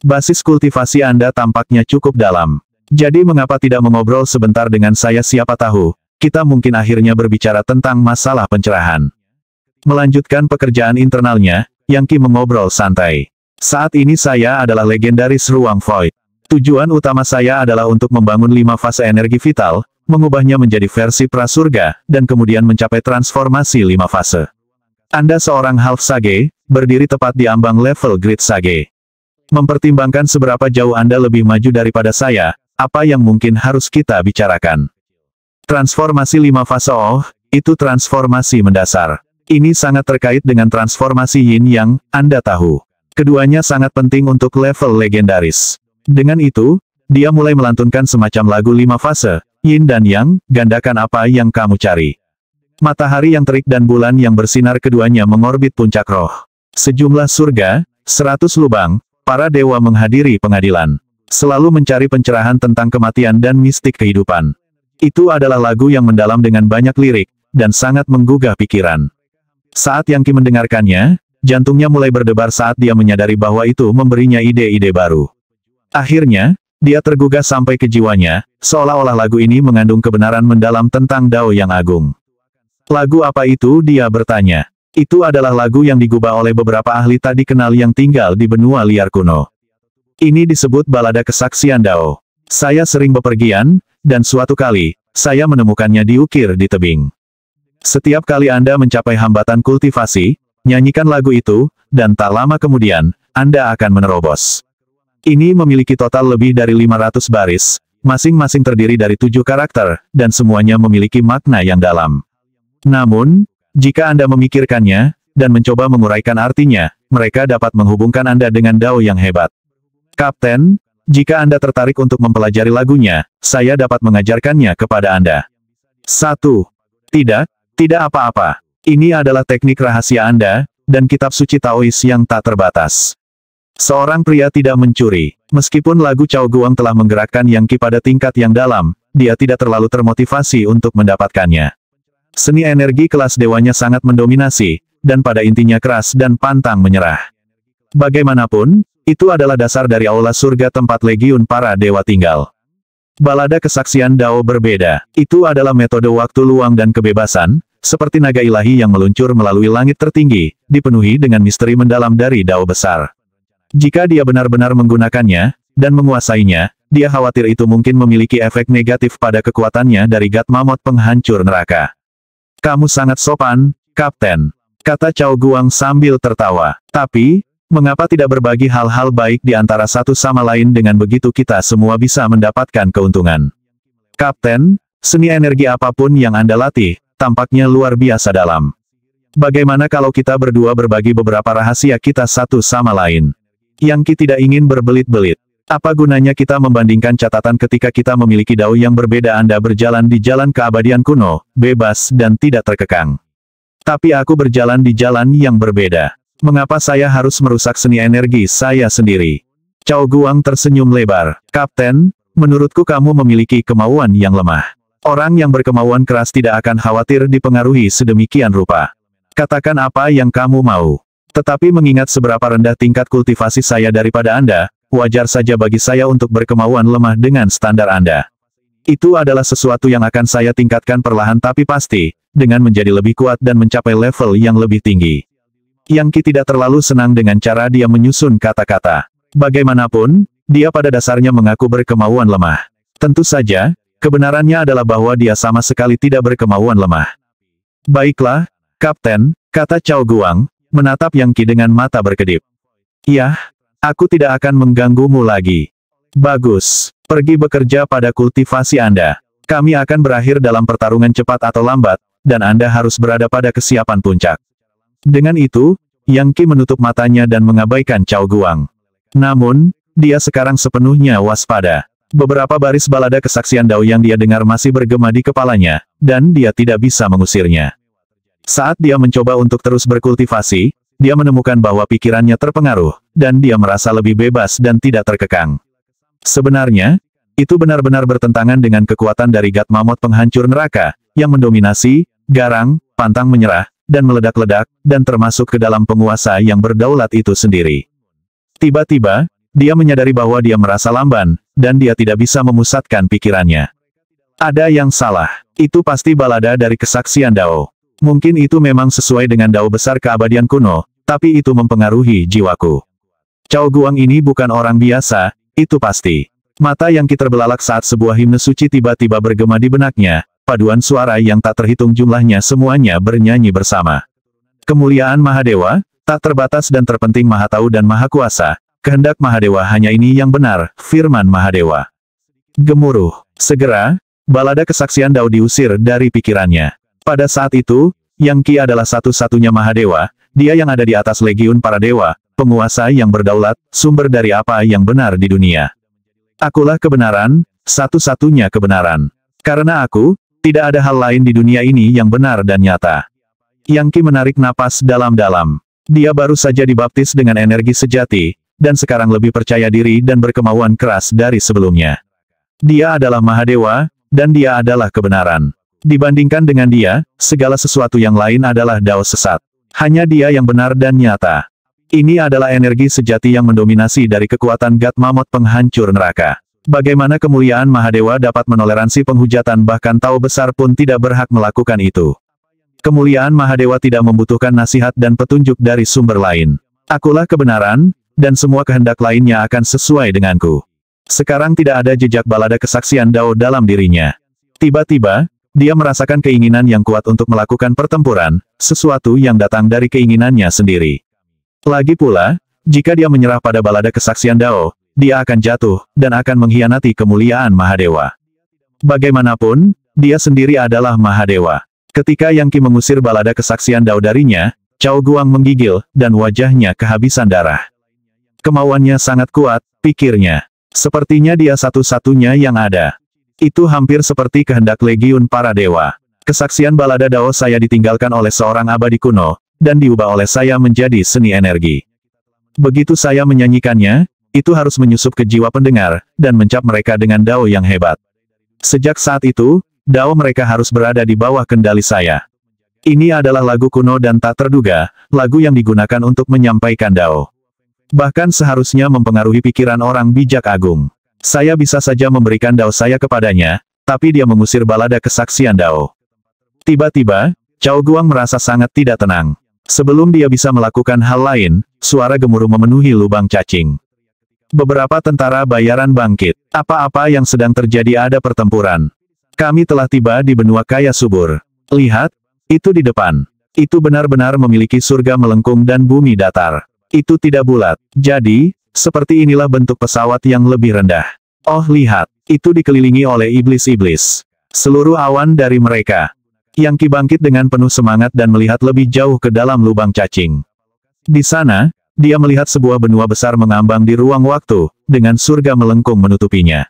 "Basis kultivasi Anda tampaknya cukup dalam. Jadi mengapa tidak mengobrol sebentar dengan saya? Siapa tahu, kita mungkin akhirnya berbicara tentang masalah pencerahan." Melanjutkan pekerjaan internalnya, Yang Qi mengobrol santai. "Saat ini saya adalah legendaris ruang void. Tujuan utama saya adalah untuk membangun 5 fase energi vital, mengubahnya menjadi versi prasurga, dan kemudian mencapai transformasi 5 fase. Anda seorang half sage, berdiri tepat di ambang level grid sage. Mempertimbangkan seberapa jauh Anda lebih maju daripada saya, apa yang mungkin harus kita bicarakan? Transformasi 5 fase. Oh, itu transformasi mendasar. Ini sangat terkait dengan transformasi Yin Yang, Anda tahu. Keduanya sangat penting untuk level legendaris. Dengan itu, dia mulai melantunkan semacam lagu 5 fase, Yin dan Yang, gandakan apa yang kamu cari. Matahari yang terik dan bulan yang bersinar keduanya mengorbit puncak roh. Sejumlah surga, 100 lubang, para dewa menghadiri pengadilan. Selalu mencari pencerahan tentang kematian dan mistik kehidupan. Itu adalah lagu yang mendalam dengan banyak lirik, dan sangat menggugah pikiran. Saat Yang Qi mendengarkannya, jantungnya mulai berdebar saat dia menyadari bahwa itu memberinya ide-ide baru. Akhirnya, dia tergugah sampai ke jiwanya, seolah-olah lagu ini mengandung kebenaran mendalam tentang Dao yang agung. "Lagu apa itu?" dia bertanya. "Itu adalah lagu yang digubah oleh beberapa ahli tak dikenal yang tinggal di benua liar kuno. Ini disebut balada kesaksian Dao. Saya sering bepergian, dan suatu kali, saya menemukannya diukir di tebing. Setiap kali Anda mencapai hambatan kultivasi, nyanyikan lagu itu, dan tak lama kemudian, Anda akan menerobos. Ini memiliki total lebih dari 500 baris, masing-masing terdiri dari 7 karakter, dan semuanya memiliki makna yang dalam. Namun, jika Anda memikirkannya, dan mencoba menguraikan artinya, mereka dapat menghubungkan Anda dengan Dao yang hebat. Kapten, jika Anda tertarik untuk mempelajari lagunya, saya dapat mengajarkannya kepada Anda." 1. Tidak apa-apa. Ini adalah teknik rahasia Anda, dan kitab suci Taois yang tak terbatas. Seorang pria tidak mencuri. Meskipun lagu Cao Guang telah menggerakkan Yang Qi pada tingkat yang dalam, dia tidak terlalu termotivasi untuk mendapatkannya. Seni energi kelas dewanya sangat mendominasi, dan pada intinya keras dan pantang menyerah. Bagaimanapun, itu adalah dasar dari aula surga tempat legiun para dewa tinggal. Balada kesaksian Dao berbeda. Itu adalah metode waktu luang dan kebebasan, seperti naga ilahi yang meluncur melalui langit tertinggi, dipenuhi dengan misteri mendalam dari Dao besar. Jika dia benar-benar menggunakannya, dan menguasainya, dia khawatir itu mungkin memiliki efek negatif pada kekuatannya dari God Mammoth penghancur neraka. Kamu sangat sopan, Kapten, kata Cao Guang sambil tertawa. Tapi, mengapa tidak berbagi hal-hal baik di antara satu sama lain dengan begitu kita semua bisa mendapatkan keuntungan? Kapten, seni energi apapun yang Anda latih, tampaknya luar biasa dalam. Bagaimana kalau kita berdua berbagi beberapa rahasia kita satu sama lain? Yang Qi tidak ingin berbelit-belit. Apa gunanya kita membandingkan catatan ketika kita memiliki dao yang berbeda? Anda berjalan di jalan keabadian kuno, bebas dan tidak terkekang. Tapi aku berjalan di jalan yang berbeda. Mengapa saya harus merusak seni energi saya sendiri? Cao Guang tersenyum lebar. Kapten, menurutku kamu memiliki kemauan yang lemah. Orang yang berkemauan keras tidak akan khawatir dipengaruhi sedemikian rupa. Katakan apa yang kamu mau. Tetapi mengingat seberapa rendah tingkat kultivasi saya daripada Anda, wajar saja bagi saya untuk berkemauan lemah dengan standar Anda. Itu adalah sesuatu yang akan saya tingkatkan perlahan tapi pasti, dengan menjadi lebih kuat dan mencapai level yang lebih tinggi. Yang Qi tidak terlalu senang dengan cara dia menyusun kata-kata. Bagaimanapun, dia pada dasarnya mengaku berkemauan lemah. Tentu saja, kebenarannya adalah bahwa dia sama sekali tidak berkemauan lemah. Baiklah, Kapten, kata Cao Guang, menatap Yang Qi dengan mata berkedip. Yah, aku tidak akan mengganggumu lagi. Bagus, pergi bekerja pada kultivasi Anda. Kami akan berakhir dalam pertarungan cepat atau lambat, dan Anda harus berada pada kesiapan puncak. Dengan itu, Yang Qi menutup matanya dan mengabaikan Cao Guang. Namun, dia sekarang sepenuhnya waspada. Beberapa baris balada kesaksian Dao yang dia dengar masih bergema di kepalanya, dan dia tidak bisa mengusirnya. Saat dia mencoba untuk terus berkultivasi, dia menemukan bahwa pikirannya terpengaruh, dan dia merasa lebih bebas dan tidak terkekang. Sebenarnya, itu benar-benar bertentangan dengan kekuatan dari God Mammoth penghancur neraka, yang mendominasi, garang, pantang menyerah, dan meledak-ledak, dan termasuk ke dalam penguasa yang berdaulat itu sendiri. Tiba-tiba, dia menyadari bahwa dia merasa lamban, dan dia tidak bisa memusatkan pikirannya. Ada yang salah. Itu pasti balada dari kesaksian Dao. Mungkin itu memang sesuai dengan Dao besar keabadian kuno, tapi itu mempengaruhi jiwaku. Cao Guang ini bukan orang biasa, itu pasti. Mata Yang Qi terbelalak saat sebuah himne suci tiba-tiba bergema di benaknya, paduan suara yang tak terhitung jumlahnya semuanya bernyanyi bersama. Kemuliaan Mahadewa, tak terbatas dan terpenting Maha Tahu dan Maha Kuasa, kehendak Mahadewa hanya ini yang benar, firman Mahadewa. Gemuruh. Segera, balada kesaksian Dao diusir dari pikirannya. Pada saat itu, Yang Qi adalah satu-satunya Mahadewa, dia yang ada di atas legiun para dewa, penguasa yang berdaulat, sumber dari apa yang benar di dunia. Akulah kebenaran, satu-satunya kebenaran. Karena aku, tidak ada hal lain di dunia ini yang benar dan nyata. Yang Qi menarik napas dalam-dalam. Dia baru saja dibaptis dengan energi sejati, dan sekarang lebih percaya diri dan berkemauan keras dari sebelumnya. Dia adalah Mahadewa, dan dia adalah kebenaran. Dibandingkan dengan dia, segala sesuatu yang lain adalah Dao sesat. Hanya dia yang benar dan nyata. Ini adalah energi sejati yang mendominasi dari kekuatan God Mammoth penghancur neraka. Bagaimana kemuliaan Mahadewa dapat menoleransi penghujatan bahkan Tao besar pun tidak berhak melakukan itu. Kemuliaan Mahadewa tidak membutuhkan nasihat dan petunjuk dari sumber lain. Akulah kebenaran, dan semua kehendak lainnya akan sesuai denganku. Sekarang tidak ada jejak balada kesaksian Dao dalam dirinya. Tiba-tiba, dia merasakan keinginan yang kuat untuk melakukan pertempuran, sesuatu yang datang dari keinginannya sendiri. Lagi pula, jika dia menyerah pada balada kesaksian Dao, dia akan jatuh, dan akan mengkhianati kemuliaan Mahadewa. Bagaimanapun, dia sendiri adalah Mahadewa. Ketika Yang Qi mengusir balada kesaksian Dao darinya, Cao Guang menggigil, dan wajahnya kehabisan darah. Kemauannya sangat kuat, pikirnya. Sepertinya dia satu-satunya yang ada. Itu hampir seperti kehendak legiun para dewa. Kesaksian balada Dao saya ditinggalkan oleh seorang abadi kuno, dan diubah oleh saya menjadi seni energi. Begitu saya menyanyikannya, itu harus menyusup ke jiwa pendengar, dan mencap mereka dengan Dao yang hebat. Sejak saat itu, dao mereka harus berada di bawah kendali saya. Ini adalah lagu kuno dan tak terduga, lagu yang digunakan untuk menyampaikan dao. Bahkan seharusnya mempengaruhi pikiran orang bijak agung. Saya bisa saja memberikan dao saya kepadanya, tapi dia mengusir balada kesaksian dao. Tiba-tiba, Cao Guang merasa sangat tidak tenang. Sebelum dia bisa melakukan hal lain, suara gemuruh memenuhi lubang cacing. Beberapa tentara bayaran bangkit. Apa-apa yang sedang terjadi, ada pertempuran. Kami telah tiba di benua kaya subur. Lihat, itu di depan. Itu benar-benar memiliki surga melengkung dan bumi datar. Itu tidak bulat. Jadi, seperti inilah bentuk pesawat yang lebih rendah. Oh lihat, itu dikelilingi oleh iblis-iblis. Seluruh awan dari mereka. Yang Qi bangkit dengan penuh semangat dan melihat lebih jauh ke dalam lubang cacing. Di sana, dia melihat sebuah benua besar mengambang di ruang waktu, dengan surga melengkung menutupinya.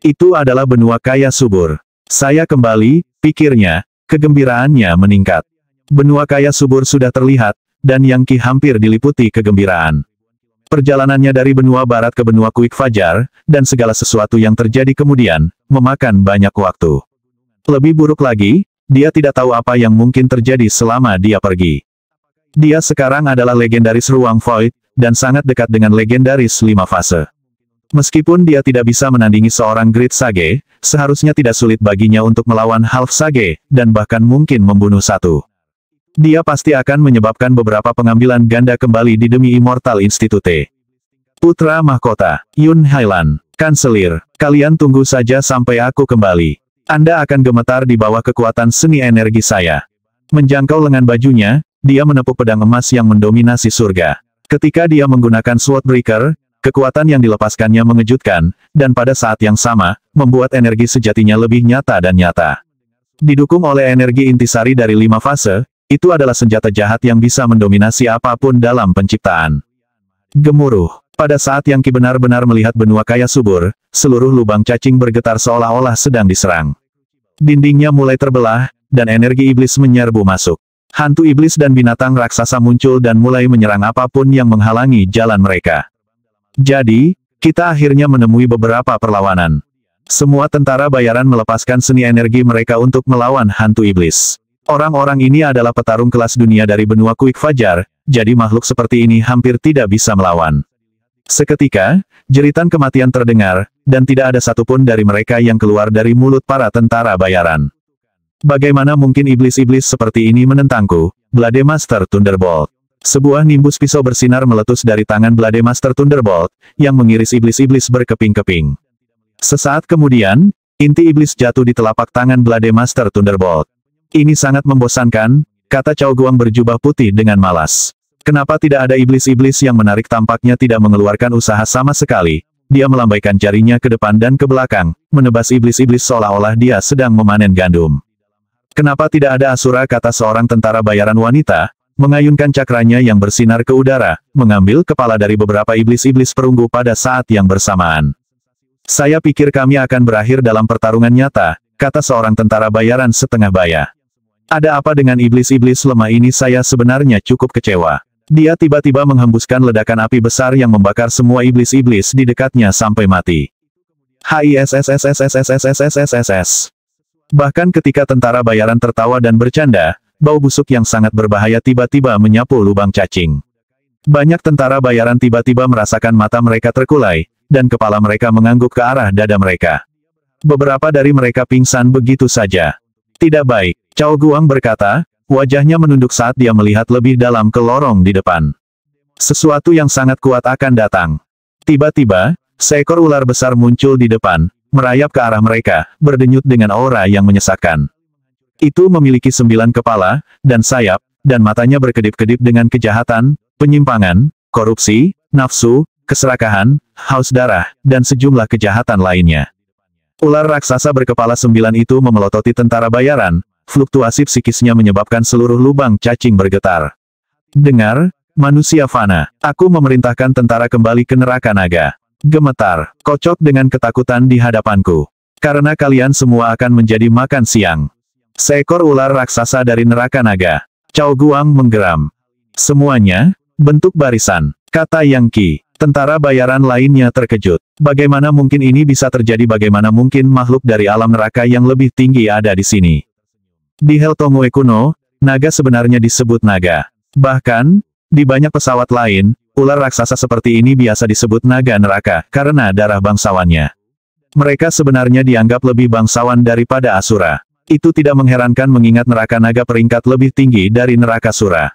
Itu adalah benua kaya subur. Saya kembali, pikirnya, kegembiraannya meningkat. Benua kaya subur sudah terlihat, dan Yang Qi hampir diliputi kegembiraan. Perjalanannya dari benua barat ke benua Kuik Fajar, dan segala sesuatu yang terjadi kemudian, memakan banyak waktu. Lebih buruk lagi, dia tidak tahu apa yang mungkin terjadi selama dia pergi. Dia sekarang adalah legendaris ruang void, dan sangat dekat dengan legendaris 5 fase. Meskipun dia tidak bisa menandingi seorang Great Sage, seharusnya tidak sulit baginya untuk melawan Half Sage, dan bahkan mungkin membunuh satu. Dia pasti akan menyebabkan beberapa pengambilan ganda kembali di demi Immortal Institute. Putra Mahkota, Yun Hailan, Kanselir, kalian tunggu saja sampai aku kembali. Anda akan gemetar di bawah kekuatan seni energi saya. Menjangkau lengan bajunya, dia menepuk pedang emas yang mendominasi surga. Ketika dia menggunakan Swordbreaker, kekuatan yang dilepaskannya mengejutkan, dan pada saat yang sama, membuat energi sejatinya lebih nyata dan nyata. Didukung oleh energi intisari dari 5 fase, itu adalah senjata jahat yang bisa mendominasi apapun dalam penciptaan. Gemuruh. Pada saat Yang Qi benar-benar melihat benua kaya subur, seluruh lubang cacing bergetar seolah-olah sedang diserang. Dindingnya mulai terbelah, dan energi iblis menyerbu masuk. Hantu iblis dan binatang raksasa muncul dan mulai menyerang apapun yang menghalangi jalan mereka. Jadi, kita akhirnya menemui beberapa perlawanan. Semua tentara bayaran melepaskan seni energi mereka untuk melawan hantu iblis. Orang-orang ini adalah petarung kelas dunia dari benua Kuik Fajar, jadi makhluk seperti ini hampir tidak bisa melawan. Seketika, jeritan kematian terdengar, dan tidak ada satupun dari mereka yang keluar dari mulut para tentara bayaran. Bagaimana mungkin iblis-iblis seperti ini menentangku? Blade Master Thunderbolt. Sebuah nimbus pisau bersinar meletus dari tangan Blade Master Thunderbolt, yang mengiris iblis-iblis berkeping-keping. Sesaat kemudian, inti iblis jatuh di telapak tangan Blade Master Thunderbolt. Ini sangat membosankan, kata Cao Guang berjubah putih dengan malas. Kenapa tidak ada iblis-iblis yang menarik? Tampaknya tidak mengeluarkan usaha sama sekali. Dia melambaikan jarinya ke depan dan ke belakang, menebas iblis-iblis seolah-olah dia sedang memanen gandum. Kenapa tidak ada Asura? Kata seorang tentara bayaran wanita, mengayunkan cakranya yang bersinar ke udara, mengambil kepala dari beberapa iblis-iblis perunggu pada saat yang bersamaan. Saya pikir kami akan berakhir dalam pertarungan nyata, kata seorang tentara bayaran setengah baya. Ada apa dengan iblis-iblis lemah ini? Saya sebenarnya cukup kecewa. Dia tiba-tiba menghembuskan ledakan api besar yang membakar semua iblis-iblis di dekatnya sampai mati. HISSSSSSSSSSSSS. Bahkan ketika tentara bayaran tertawa dan bercanda, bau busuk yang sangat berbahaya tiba-tiba menyapu lubang cacing. Banyak tentara bayaran tiba-tiba merasakan mata mereka terkulai, dan kepala mereka mengangguk ke arah dada mereka. Beberapa dari mereka pingsan begitu saja. Tidak baik, Cao Guang berkata, wajahnya menunduk saat dia melihat lebih dalam ke lorong di depan. Sesuatu yang sangat kuat akan datang. Tiba-tiba, seekor ular besar muncul di depan, merayap ke arah mereka, berdenyut dengan aura yang menyesakkan. Itu memiliki 9 kepala, dan sayap, dan matanya berkedip-kedip dengan kejahatan, penyimpangan, korupsi, nafsu, keserakahan, haus darah, dan sejumlah kejahatan lainnya. Ular raksasa berkepala 9 itu memelototi tentara bayaran, fluktuasi psikisnya menyebabkan seluruh lubang cacing bergetar. Dengar, manusia fana, aku memerintahkan tentara kembali ke neraka naga. Gemetar, kocok dengan ketakutan di hadapanku. Karena kalian semua akan menjadi makan siang. Seekor ular raksasa dari neraka naga. Cao Guang menggeram. Semuanya, bentuk barisan, kata Yang Qi. Tentara bayaran lainnya terkejut. Bagaimana mungkin ini bisa terjadi? Bagaimana mungkin makhluk dari alam neraka yang lebih tinggi ada di sini? Di Heltongwe kuno, naga sebenarnya disebut naga. Bahkan, di banyak pesawat lain, ular raksasa seperti ini biasa disebut naga neraka, karena darah bangsawannya. Mereka sebenarnya dianggap lebih bangsawan daripada Asura. Itu tidak mengherankan mengingat neraka naga peringkat lebih tinggi dari neraka Sura.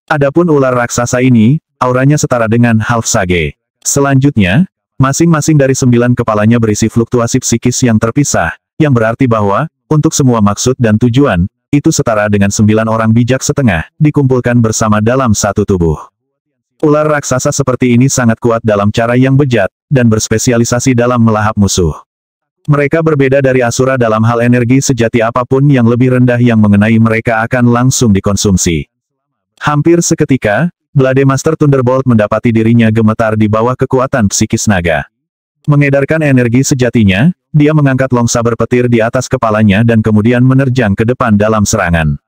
Adapun ular raksasa ini, auranya setara dengan half sage. Selanjutnya, masing-masing dari 9 kepalanya berisi fluktuasi psikis yang terpisah, yang berarti bahwa, untuk semua maksud dan tujuan, itu setara dengan 9 orang bijak setengah, dikumpulkan bersama dalam satu tubuh. Ular raksasa seperti ini sangat kuat dalam cara yang bejat, dan berspesialisasi dalam melahap musuh. Mereka berbeda dari Asura dalam hal energi sejati apapun yang lebih rendah yang mengenai mereka akan langsung dikonsumsi. Hampir seketika, Blade Master Thunderbolt mendapati dirinya gemetar di bawah kekuatan psikis naga. Mengedarkan energi sejatinya, dia mengangkat longsaber petir di atas kepalanya dan kemudian menerjang ke depan dalam serangan.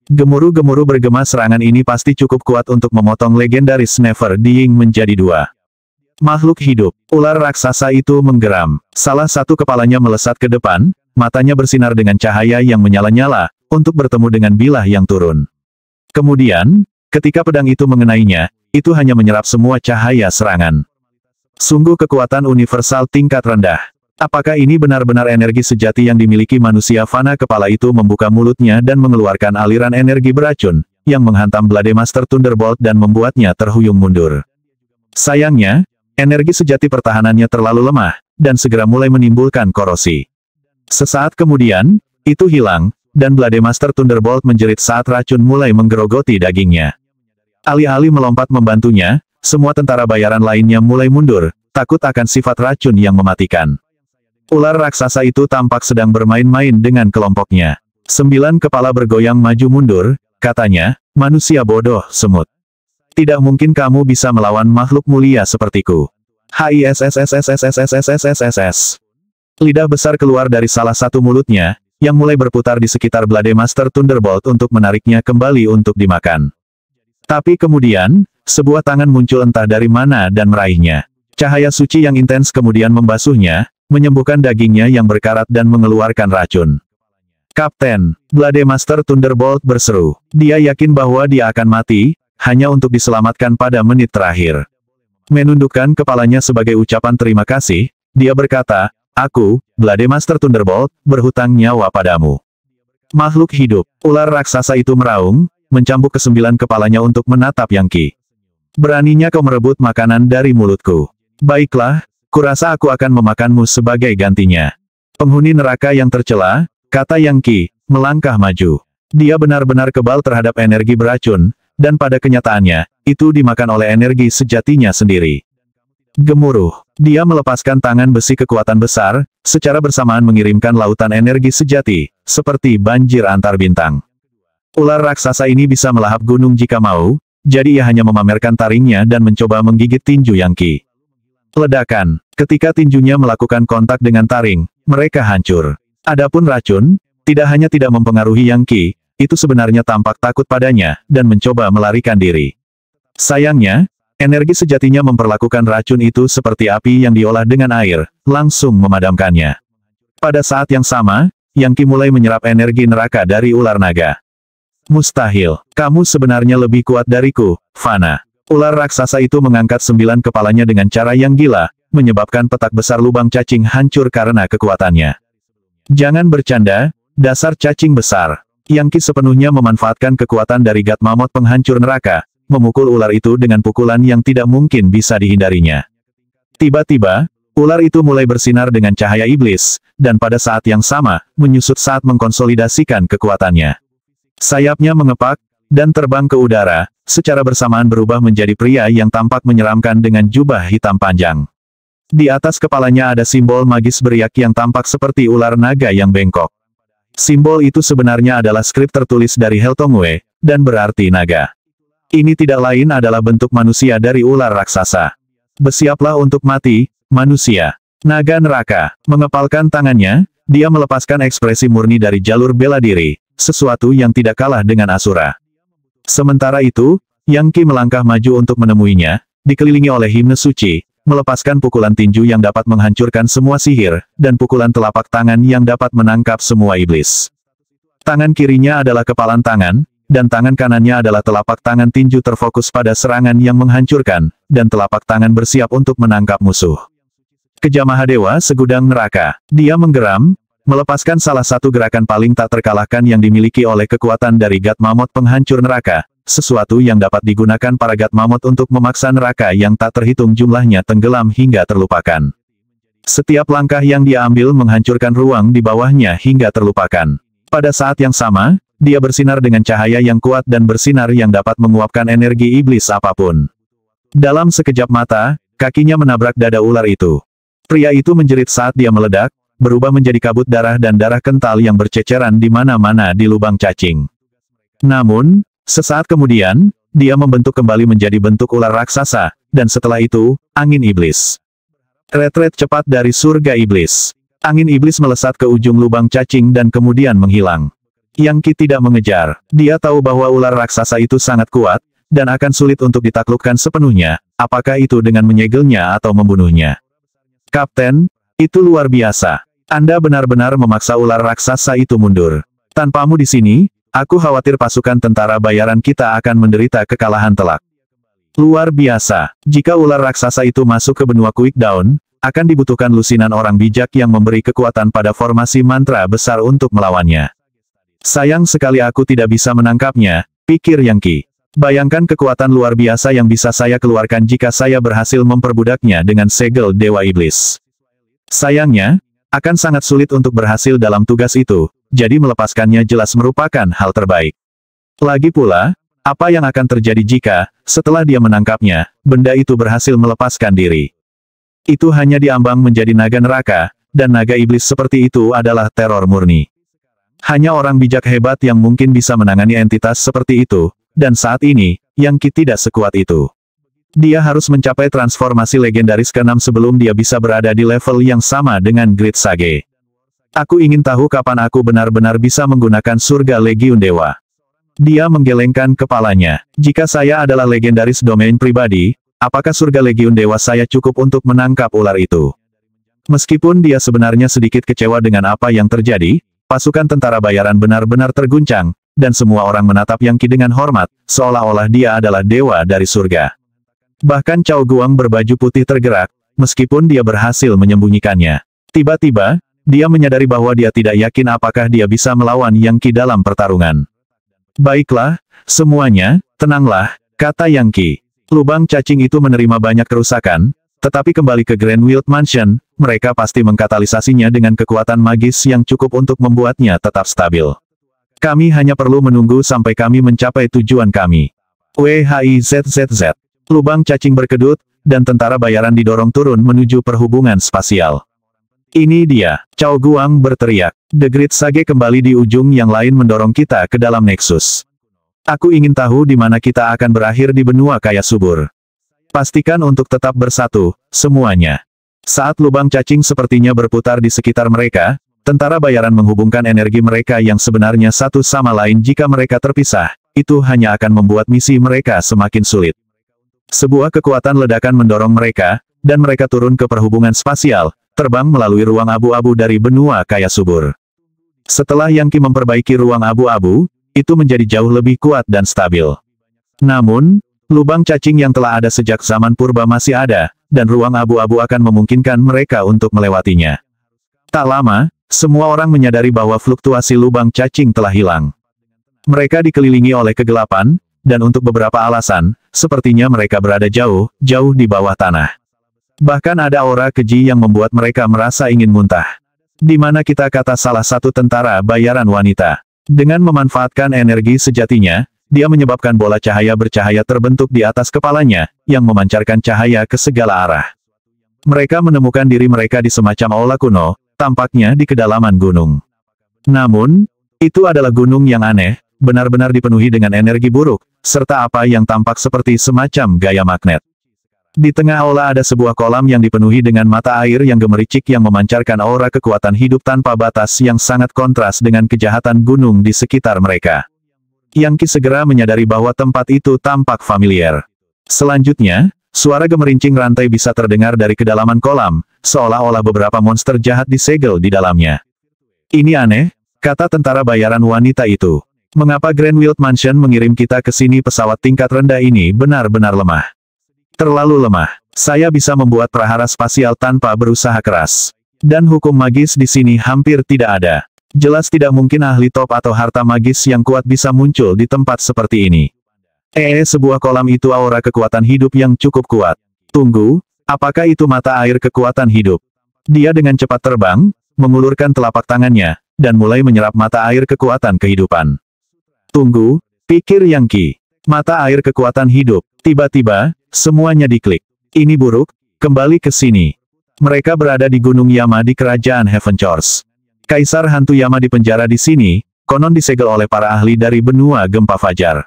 Gemuruh-gemuruh bergema serangan ini pasti cukup kuat untuk memotong legendaris Never Dying menjadi 2. Makhluk hidup, ular raksasa itu menggeram. Salah satu kepalanya melesat ke depan, matanya bersinar dengan cahaya yang menyala-nyala, untuk bertemu dengan bilah yang turun. Kemudian, ketika pedang itu mengenainya, itu hanya menyerap semua cahaya serangan. Sungguh kekuatan universal tingkat rendah. Apakah ini benar-benar energi sejati yang dimiliki manusia fana? Kepala itu membuka mulutnya dan mengeluarkan aliran energi beracun, yang menghantam Blade Master Thunderbolt dan membuatnya terhuyung mundur. Sayangnya, energi sejati pertahanannya terlalu lemah, dan segera mulai menimbulkan korosi. Sesaat kemudian, itu hilang, dan Blade Master Thunderbolt menjerit saat racun mulai menggerogoti dagingnya. Alih-alih melompat membantunya, semua tentara bayaran lainnya mulai mundur, takut akan sifat racun yang mematikan. Ular raksasa itu tampak sedang bermain-main dengan kelompoknya. 9 kepala bergoyang maju mundur, katanya, manusia bodoh, semut. Tidak mungkin kamu bisa melawan makhluk mulia sepertiku. HISSSSSSSSSSSS. Lidah besar keluar dari salah satu mulutnya, yang mulai berputar di sekitar Blade Master Thunderbolt untuk menariknya kembali untuk dimakan. Tapi kemudian, sebuah tangan muncul entah dari mana dan meraihnya. Cahaya suci yang intens kemudian membasuhnya, menyembuhkan dagingnya yang berkarat dan mengeluarkan racun. Kapten, Blade Master Thunderbolt berseru. Dia yakin bahwa dia akan mati, hanya untuk diselamatkan pada menit terakhir. Menundukkan kepalanya sebagai ucapan terima kasih, dia berkata, aku, Blade Master Thunderbolt, berhutang nyawa padamu. Makhluk hidup, ular raksasa itu meraung, mencambuk ke 9 kepalanya untuk menatap Yang Qi. Beraninya kau merebut makanan dari mulutku. Baiklah, kurasa aku akan memakanmu sebagai gantinya. Penghuni neraka yang tercela, kata Yang Qi, melangkah maju. Dia benar-benar kebal terhadap energi beracun, dan pada kenyataannya, itu dimakan oleh energi sejatinya sendiri. Gemuruh. Dia melepaskan tangan besi kekuatan besar, secara bersamaan mengirimkan lautan energi sejati, seperti banjir antar bintang. Ular raksasa ini bisa melahap gunung jika mau, jadi ia hanya memamerkan taringnya dan mencoba menggigit tinju Yang Qi. Ledakan. Ketika tinjunya melakukan kontak dengan taring, mereka hancur. Adapun racun, tidak hanya tidak mempengaruhi Yang Qi, itu sebenarnya tampak takut padanya, dan mencoba melarikan diri. Sayangnya, energi sejatinya memperlakukan racun itu seperti api yang diolah dengan air, langsung memadamkannya. Pada saat yang sama, Yang Qi mulai menyerap energi neraka dari ular naga. Mustahil, kamu sebenarnya lebih kuat dariku, Fana. Ular raksasa itu mengangkat 9 kepalanya dengan cara yang gila, menyebabkan petak besar lubang cacing hancur karena kekuatannya. Jangan bercanda, dasar cacing besar. Yang Qi sepenuhnya memanfaatkan kekuatan dari God Mammoth penghancur neraka, memukul ular itu dengan pukulan yang tidak mungkin bisa dihindarinya. Tiba-tiba, ular itu mulai bersinar dengan cahaya iblis, dan pada saat yang sama, menyusut saat mengkonsolidasikan kekuatannya. Sayapnya mengepak, dan terbang ke udara, secara bersamaan berubah menjadi pria yang tampak menyeramkan dengan jubah hitam panjang. Di atas kepalanya ada simbol magis beriak yang tampak seperti ular naga yang bengkok. Simbol itu sebenarnya adalah skrip tertulis dari Heltongwe, dan berarti naga. Ini tidak lain adalah bentuk manusia dari ular raksasa. Bersiaplah untuk mati, manusia. Naga neraka, mengepalkan tangannya, dia melepaskan ekspresi murni dari jalur bela diri, sesuatu yang tidak kalah dengan Asura. Sementara itu, Yang Qi melangkah maju untuk menemuinya, dikelilingi oleh himne suci, melepaskan pukulan tinju yang dapat menghancurkan semua sihir, dan pukulan telapak tangan yang dapat menangkap semua iblis. Tangan kirinya adalah kepalan tangan, dan tangan kanannya adalah telapak tangan tinju terfokus pada serangan yang menghancurkan, dan telapak tangan bersiap untuk menangkap musuh. Keja Mahadewa segudang neraka. Dia menggeram, melepaskan salah satu gerakan paling tak terkalahkan yang dimiliki oleh kekuatan dari God Mammoth penghancur neraka, sesuatu yang dapat digunakan para God Mammoth untuk memaksa neraka yang tak terhitung jumlahnya tenggelam hingga terlupakan. Setiap langkah yang dia ambil menghancurkan ruang di bawahnya hingga terlupakan. Pada saat yang sama, dia bersinar dengan cahaya yang kuat dan bersinar yang dapat menguapkan energi iblis apapun. Dalam sekejap mata, kakinya menabrak dada ular itu. Pria itu menjerit saat dia meledak, berubah menjadi kabut darah dan darah kental yang berceceran di mana-mana di lubang cacing. Namun, sesaat kemudian, dia membentuk kembali menjadi bentuk ular raksasa, dan setelah itu, angin iblis. Retret cepat dari surga iblis. Angin iblis melesat ke ujung lubang cacing dan kemudian menghilang. Yang Qi tidak mengejar. Dia tahu bahwa ular raksasa itu sangat kuat, dan akan sulit untuk ditaklukkan sepenuhnya, apakah itu dengan menyegelnya atau membunuhnya. Kapten, itu luar biasa. Anda benar-benar memaksa ular raksasa itu mundur. Tanpamu di sini, aku khawatir pasukan tentara bayaran kita akan menderita kekalahan telak. Luar biasa. Jika ular raksasa itu masuk ke benua Quickdown, akan dibutuhkan lusinan orang bijak yang memberi kekuatan pada formasi mantra besar untuk melawannya. Sayang sekali aku tidak bisa menangkapnya, pikir Yang Qi. Bayangkan kekuatan luar biasa yang bisa saya keluarkan jika saya berhasil memperbudaknya dengan segel Dewa Iblis. Sayangnya, akan sangat sulit untuk berhasil dalam tugas itu, jadi melepaskannya jelas merupakan hal terbaik. Lagi pula, apa yang akan terjadi jika, setelah dia menangkapnya, benda itu berhasil melepaskan diri? Itu hanya diambang menjadi naga neraka, dan naga iblis seperti itu adalah teror murni. Hanya orang bijak hebat yang mungkin bisa menangani entitas seperti itu, dan saat ini, Yang Qi tidak sekuat itu. Dia harus mencapai transformasi legendaris ke-6 sebelum dia bisa berada di level yang sama dengan Great Sage. Aku ingin tahu kapan aku benar-benar bisa menggunakan surga Legiun Dewa. Dia menggelengkan kepalanya. Jika saya adalah legendaris domain pribadi, apakah surga Legiun Dewa saya cukup untuk menangkap ular itu? Meskipun dia sebenarnya sedikit kecewa dengan apa yang terjadi, pasukan tentara bayaran benar-benar terguncang, dan semua orang menatap Yang Qi dengan hormat, seolah-olah dia adalah dewa dari surga. Bahkan Cao Guang berbaju putih tergerak, meskipun dia berhasil menyembunyikannya. Tiba-tiba, dia menyadari bahwa dia tidak yakin apakah dia bisa melawan Yang Qi dalam pertarungan. Baiklah, semuanya, tenanglah, kata Yang Qi. Lubang cacing itu menerima banyak kerusakan, tetapi kembali ke Grand Wild Mansion, mereka pasti mengkatalisasinya dengan kekuatan magis yang cukup untuk membuatnya tetap stabil. Kami hanya perlu menunggu sampai kami mencapai tujuan kami. WHIZZZ. Lubang cacing berkedut, dan tentara bayaran didorong turun menuju perhubungan spasial. Ini dia, Cao Guang berteriak. The Great Sage kembali di ujung yang lain mendorong kita ke dalam Nexus. Aku ingin tahu di mana kita akan berakhir di benua kaya subur. Pastikan untuk tetap bersatu, semuanya. Saat lubang cacing sepertinya berputar di sekitar mereka, tentara bayaran menghubungkan energi mereka yang sebenarnya satu sama lain jika mereka terpisah, itu hanya akan membuat misi mereka semakin sulit. Sebuah kekuatan ledakan mendorong mereka, dan mereka turun ke perhubungan spasial, terbang melalui ruang abu-abu dari benua kaya subur. Setelah Yang Qi memperbaiki ruang abu-abu, itu menjadi jauh lebih kuat dan stabil. Namun, lubang cacing yang telah ada sejak zaman purba masih ada, dan ruang abu-abu akan memungkinkan mereka untuk melewatinya. Tak lama, semua orang menyadari bahwa fluktuasi lubang cacing telah hilang. Mereka dikelilingi oleh kegelapan, dan untuk beberapa alasan, sepertinya mereka berada jauh, jauh di bawah tanah. Bahkan ada aura keji yang membuat mereka merasa ingin muntah. Di mana kita kata salah satu tentara bayaran wanita. Dengan memanfaatkan energi sejatinya, dia menyebabkan bola cahaya bercahaya terbentuk di atas kepalanya, yang memancarkan cahaya ke segala arah. Mereka menemukan diri mereka di semacam aula kuno, tampaknya di kedalaman gunung. Namun, itu adalah gunung yang aneh, benar-benar dipenuhi dengan energi buruk, serta apa yang tampak seperti semacam gaya magnet. Di tengah aula ada sebuah kolam yang dipenuhi dengan mata air yang gemericik yang memancarkan aura kekuatan hidup tanpa batas yang sangat kontras dengan kejahatan gunung di sekitar mereka. Yang Qi segera menyadari bahwa tempat itu tampak familiar. Selanjutnya, suara gemerincing rantai bisa terdengar dari kedalaman kolam, seolah-olah beberapa monster jahat disegel di dalamnya. Ini aneh, kata tentara bayaran wanita itu. Mengapa Greenfield Mansion mengirim kita ke sini? Pesawat tingkat rendah ini benar-benar lemah. Terlalu lemah. Saya bisa membuat prahara spasial tanpa berusaha keras. Dan hukum magis di sini hampir tidak ada. Jelas tidak mungkin ahli top atau harta magis yang kuat bisa muncul di tempat seperti ini. Sebuah kolam itu aura kekuatan hidup yang cukup kuat. Tunggu, apakah itu mata air kekuatan hidup? Dia dengan cepat terbang, mengulurkan telapak tangannya, dan mulai menyerap mata air kekuatan kehidupan. Tunggu, pikir Yang Qi. Mata air kekuatan hidup. Tiba-tiba, semuanya diklik. Ini buruk, kembali ke sini. Mereka berada di Gunung Yama di kerajaan Heavenchorse. Kaisar hantu Yama dipenjara di sini, konon disegel oleh para ahli dari benua gempa fajar.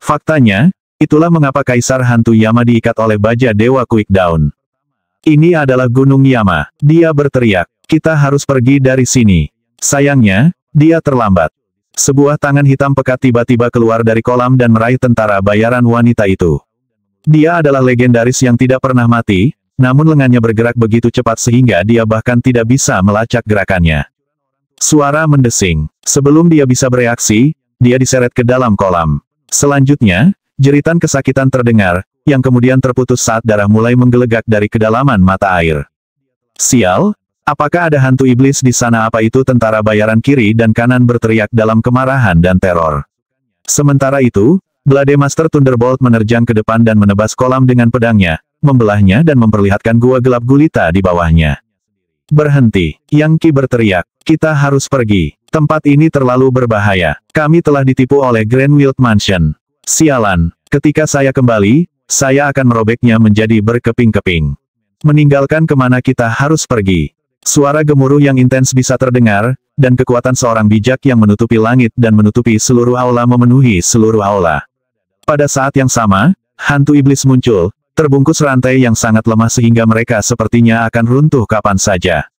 Faktanya, itulah mengapa Kaisar hantu Yama diikat oleh baja Dewa Quickdown. Ini adalah Gunung Yama. Dia berteriak, kita harus pergi dari sini. Sayangnya, dia terlambat. Sebuah tangan hitam pekat tiba-tiba keluar dari kolam dan meraih tentara bayaran wanita itu. Dia adalah legendaris yang tidak pernah mati, namun lengannya bergerak begitu cepat sehingga dia bahkan tidak bisa melacak gerakannya. Suara mendesing. Sebelum dia bisa bereaksi, dia diseret ke dalam kolam. Selanjutnya, jeritan kesakitan terdengar, yang kemudian terputus saat darah mulai menggelegak dari kedalaman mata air. Sial, apakah ada hantu iblis di sana? Apa itu? Tentara bayaran kiri dan kanan berteriak dalam kemarahan dan teror. Sementara itu, Blade Master Thunderbolt menerjang ke depan dan menebas kolam dengan pedangnya, membelahnya dan memperlihatkan gua gelap gulita di bawahnya. Berhenti, Yang Qi berteriak, kita harus pergi. Tempat ini terlalu berbahaya. Kami telah ditipu oleh Greenfield Mansion. Sialan, ketika saya kembali, saya akan merobeknya menjadi berkeping-keping. Meninggalkan kemana kita harus pergi? Suara gemuruh yang intens bisa terdengar, dan kekuatan seorang bijak yang menutupi langit dan menutupi seluruh aula memenuhi seluruh aula. Pada saat yang sama, hantu iblis muncul, terbungkus rantai yang sangat lemah sehingga mereka sepertinya akan runtuh kapan saja.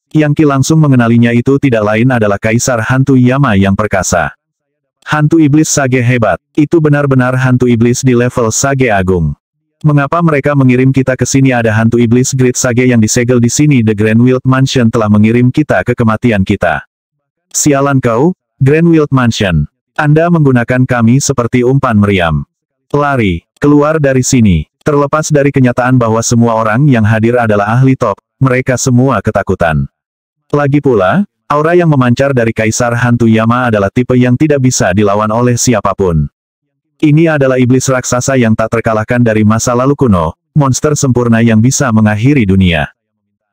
Yang Qi langsung mengenalinya, itu tidak lain adalah Kaisar hantu Yama yang perkasa. Hantu iblis Sage hebat, itu benar-benar hantu iblis di level Sage agung. Mengapa mereka mengirim kita ke sini? Ada hantu iblis Great Sage yang disegel di sini. The Greenfield Mansion telah mengirim kita ke kematian kita. Sialan kau, Greenfield Mansion. Anda menggunakan kami seperti umpan meriam. Lari, keluar dari sini. Terlepas dari kenyataan bahwa semua orang yang hadir adalah ahli top, mereka semua ketakutan. Lagi pula, aura yang memancar dari Kaisar hantu Yama adalah tipe yang tidak bisa dilawan oleh siapapun. Ini adalah iblis raksasa yang tak terkalahkan dari masa lalu kuno, monster sempurna yang bisa mengakhiri dunia.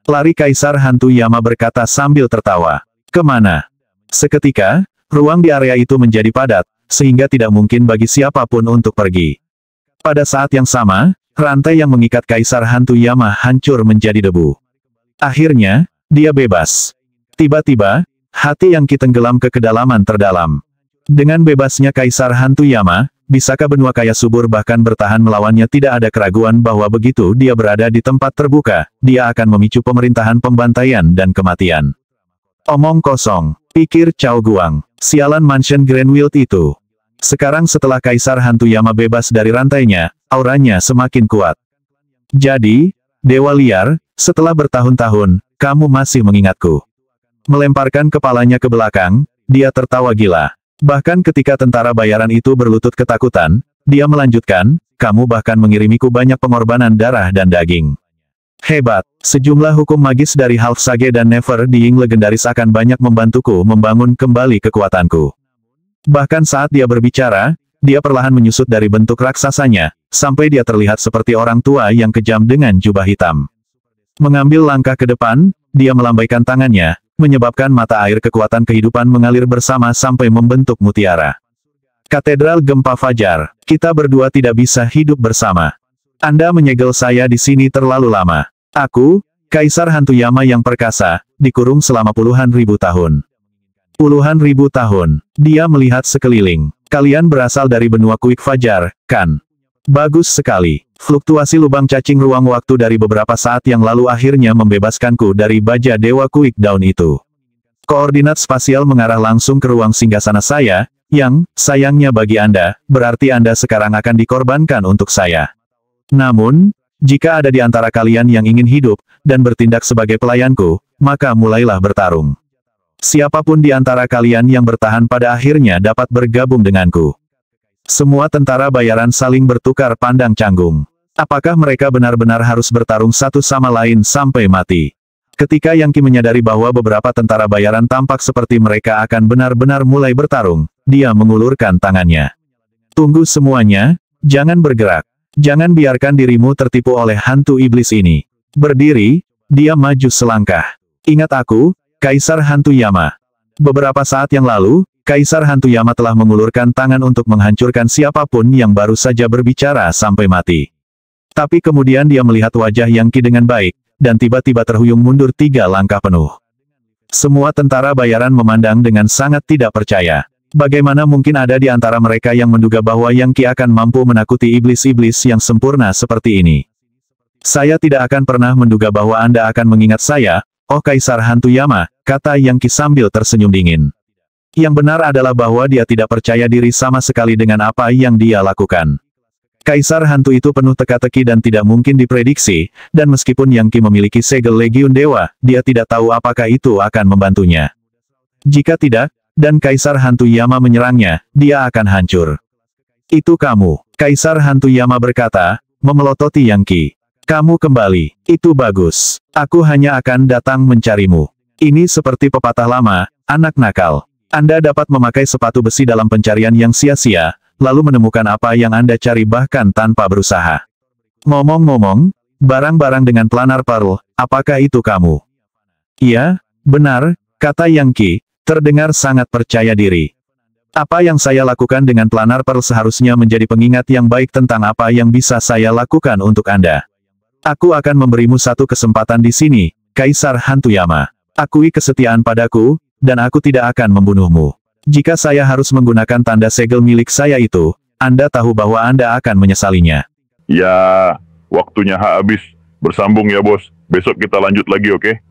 Lari, Kaisar hantu Yama berkata sambil tertawa. Kemana? Seketika, ruang di area itu menjadi padat, sehingga tidak mungkin bagi siapapun untuk pergi. Pada saat yang sama, rantai yang mengikat Kaisar hantu Yama hancur menjadi debu. Akhirnya, dia bebas. Tiba-tiba, hati Yang Qi tenggelam ke kedalaman terdalam. Dengan bebasnya Kaisar hantu Yama, bisakah benua kaya subur bahkan bertahan melawannya? Tidak ada keraguan bahwa begitu dia berada di tempat terbuka, dia akan memicu pemerintahan pembantaian dan kematian. Omong kosong, pikir Cao Guang. Sialan Mansion Greenfield itu. Sekarang setelah Kaisar hantu Yama bebas dari rantainya, auranya semakin kuat. Jadi, Dewa Liar, setelah bertahun-tahun, kamu masih mengingatku. Melemparkan kepalanya ke belakang, dia tertawa gila. Bahkan ketika tentara bayaran itu berlutut ketakutan, dia melanjutkan, kamu bahkan mengirimiku banyak pengorbanan darah dan daging. Hebat, sejumlah hukum magis dari Half Sage dan Never Dying legendaris akan banyak membantuku membangun kembali kekuatanku. Bahkan saat dia berbicara, dia perlahan menyusut dari bentuk raksasanya, sampai dia terlihat seperti orang tua yang kejam dengan jubah hitam. Mengambil langkah ke depan, dia melambaikan tangannya, menyebabkan mata air kekuatan kehidupan mengalir bersama sampai membentuk mutiara. Katedral Gempa Fajar, kita berdua tidak bisa hidup bersama. Anda menyegel saya di sini terlalu lama. Aku, Kaisar hantu Yama yang perkasa, dikurung selama puluhan ribu tahun. Puluhan ribu tahun. Dia melihat sekeliling. Kalian berasal dari benua Quick Fajar, kan? Bagus sekali. Fluktuasi lubang cacing ruang waktu dari beberapa saat yang lalu akhirnya membebaskanku dari baja Dewa Quickdown itu. Koordinat spasial mengarah langsung ke ruang singgasana saya, yang, sayangnya bagi Anda, berarti Anda sekarang akan dikorbankan untuk saya. Namun, jika ada di antara kalian yang ingin hidup, dan bertindak sebagai pelayanku, maka mulailah bertarung. Siapapun di antara kalian yang bertahan pada akhirnya dapat bergabung denganku. Semua tentara bayaran saling bertukar pandang canggung. Apakah mereka benar-benar harus bertarung satu sama lain sampai mati? Ketika Yang Qi menyadari bahwa beberapa tentara bayaran tampak seperti mereka akan benar-benar mulai bertarung, dia mengulurkan tangannya. Tunggu semuanya, jangan bergerak. Jangan biarkan dirimu tertipu oleh hantu iblis ini. Berdiri, dia maju selangkah. Ingat aku, Kaisar Hantu Yama. Beberapa saat yang lalu, Kaisar Hantu Yama telah mengulurkan tangan untuk menghancurkan siapapun yang baru saja berbicara sampai mati. Tapi kemudian dia melihat wajah Yang Qi dengan baik, dan tiba-tiba terhuyung mundur 3 langkah penuh. Semua tentara bayaran memandang dengan sangat tidak percaya. Bagaimana mungkin ada di antara mereka yang menduga bahwa Yang Qi akan mampu menakuti iblis-iblis yang sempurna seperti ini? Saya tidak akan pernah menduga bahwa Anda akan mengingat saya, oh Kaisar Hantu Yama, kata Yang Qi sambil tersenyum dingin. Yang benar adalah bahwa dia tidak percaya diri sama sekali dengan apa yang dia lakukan. Kaisar Hantu itu penuh teka-teki dan tidak mungkin diprediksi, dan meskipun Yang Qi memiliki segel Legiun Dewa, dia tidak tahu apakah itu akan membantunya. Jika tidak, dan Kaisar Hantu Yama menyerangnya, dia akan hancur. Itu kamu, Kaisar Hantu Yama berkata, memelototi Yang Qi. Kamu kembali, itu bagus. Aku hanya akan datang mencarimu. Ini seperti pepatah lama, anak nakal. Anda dapat memakai sepatu besi dalam pencarian yang sia-sia, lalu menemukan apa yang Anda cari bahkan tanpa berusaha. Ngomong-ngomong, barang-barang dengan planar pearl, apakah itu kamu? Iya, benar, kata Yang Qi. Terdengar sangat percaya diri. Apa yang saya lakukan dengan planar pearl seharusnya menjadi pengingat yang baik tentang apa yang bisa saya lakukan untuk Anda. Aku akan memberimu satu kesempatan di sini, Kaisar Hantu Yama. Akui kesetiaan padaku, dan aku tidak akan membunuhmu. Jika saya harus menggunakan tanda segel milik saya itu, Anda tahu bahwa Anda akan menyesalinya. Ya, waktunya habis. Bersambung ya bos. Besok kita lanjut lagi, oke?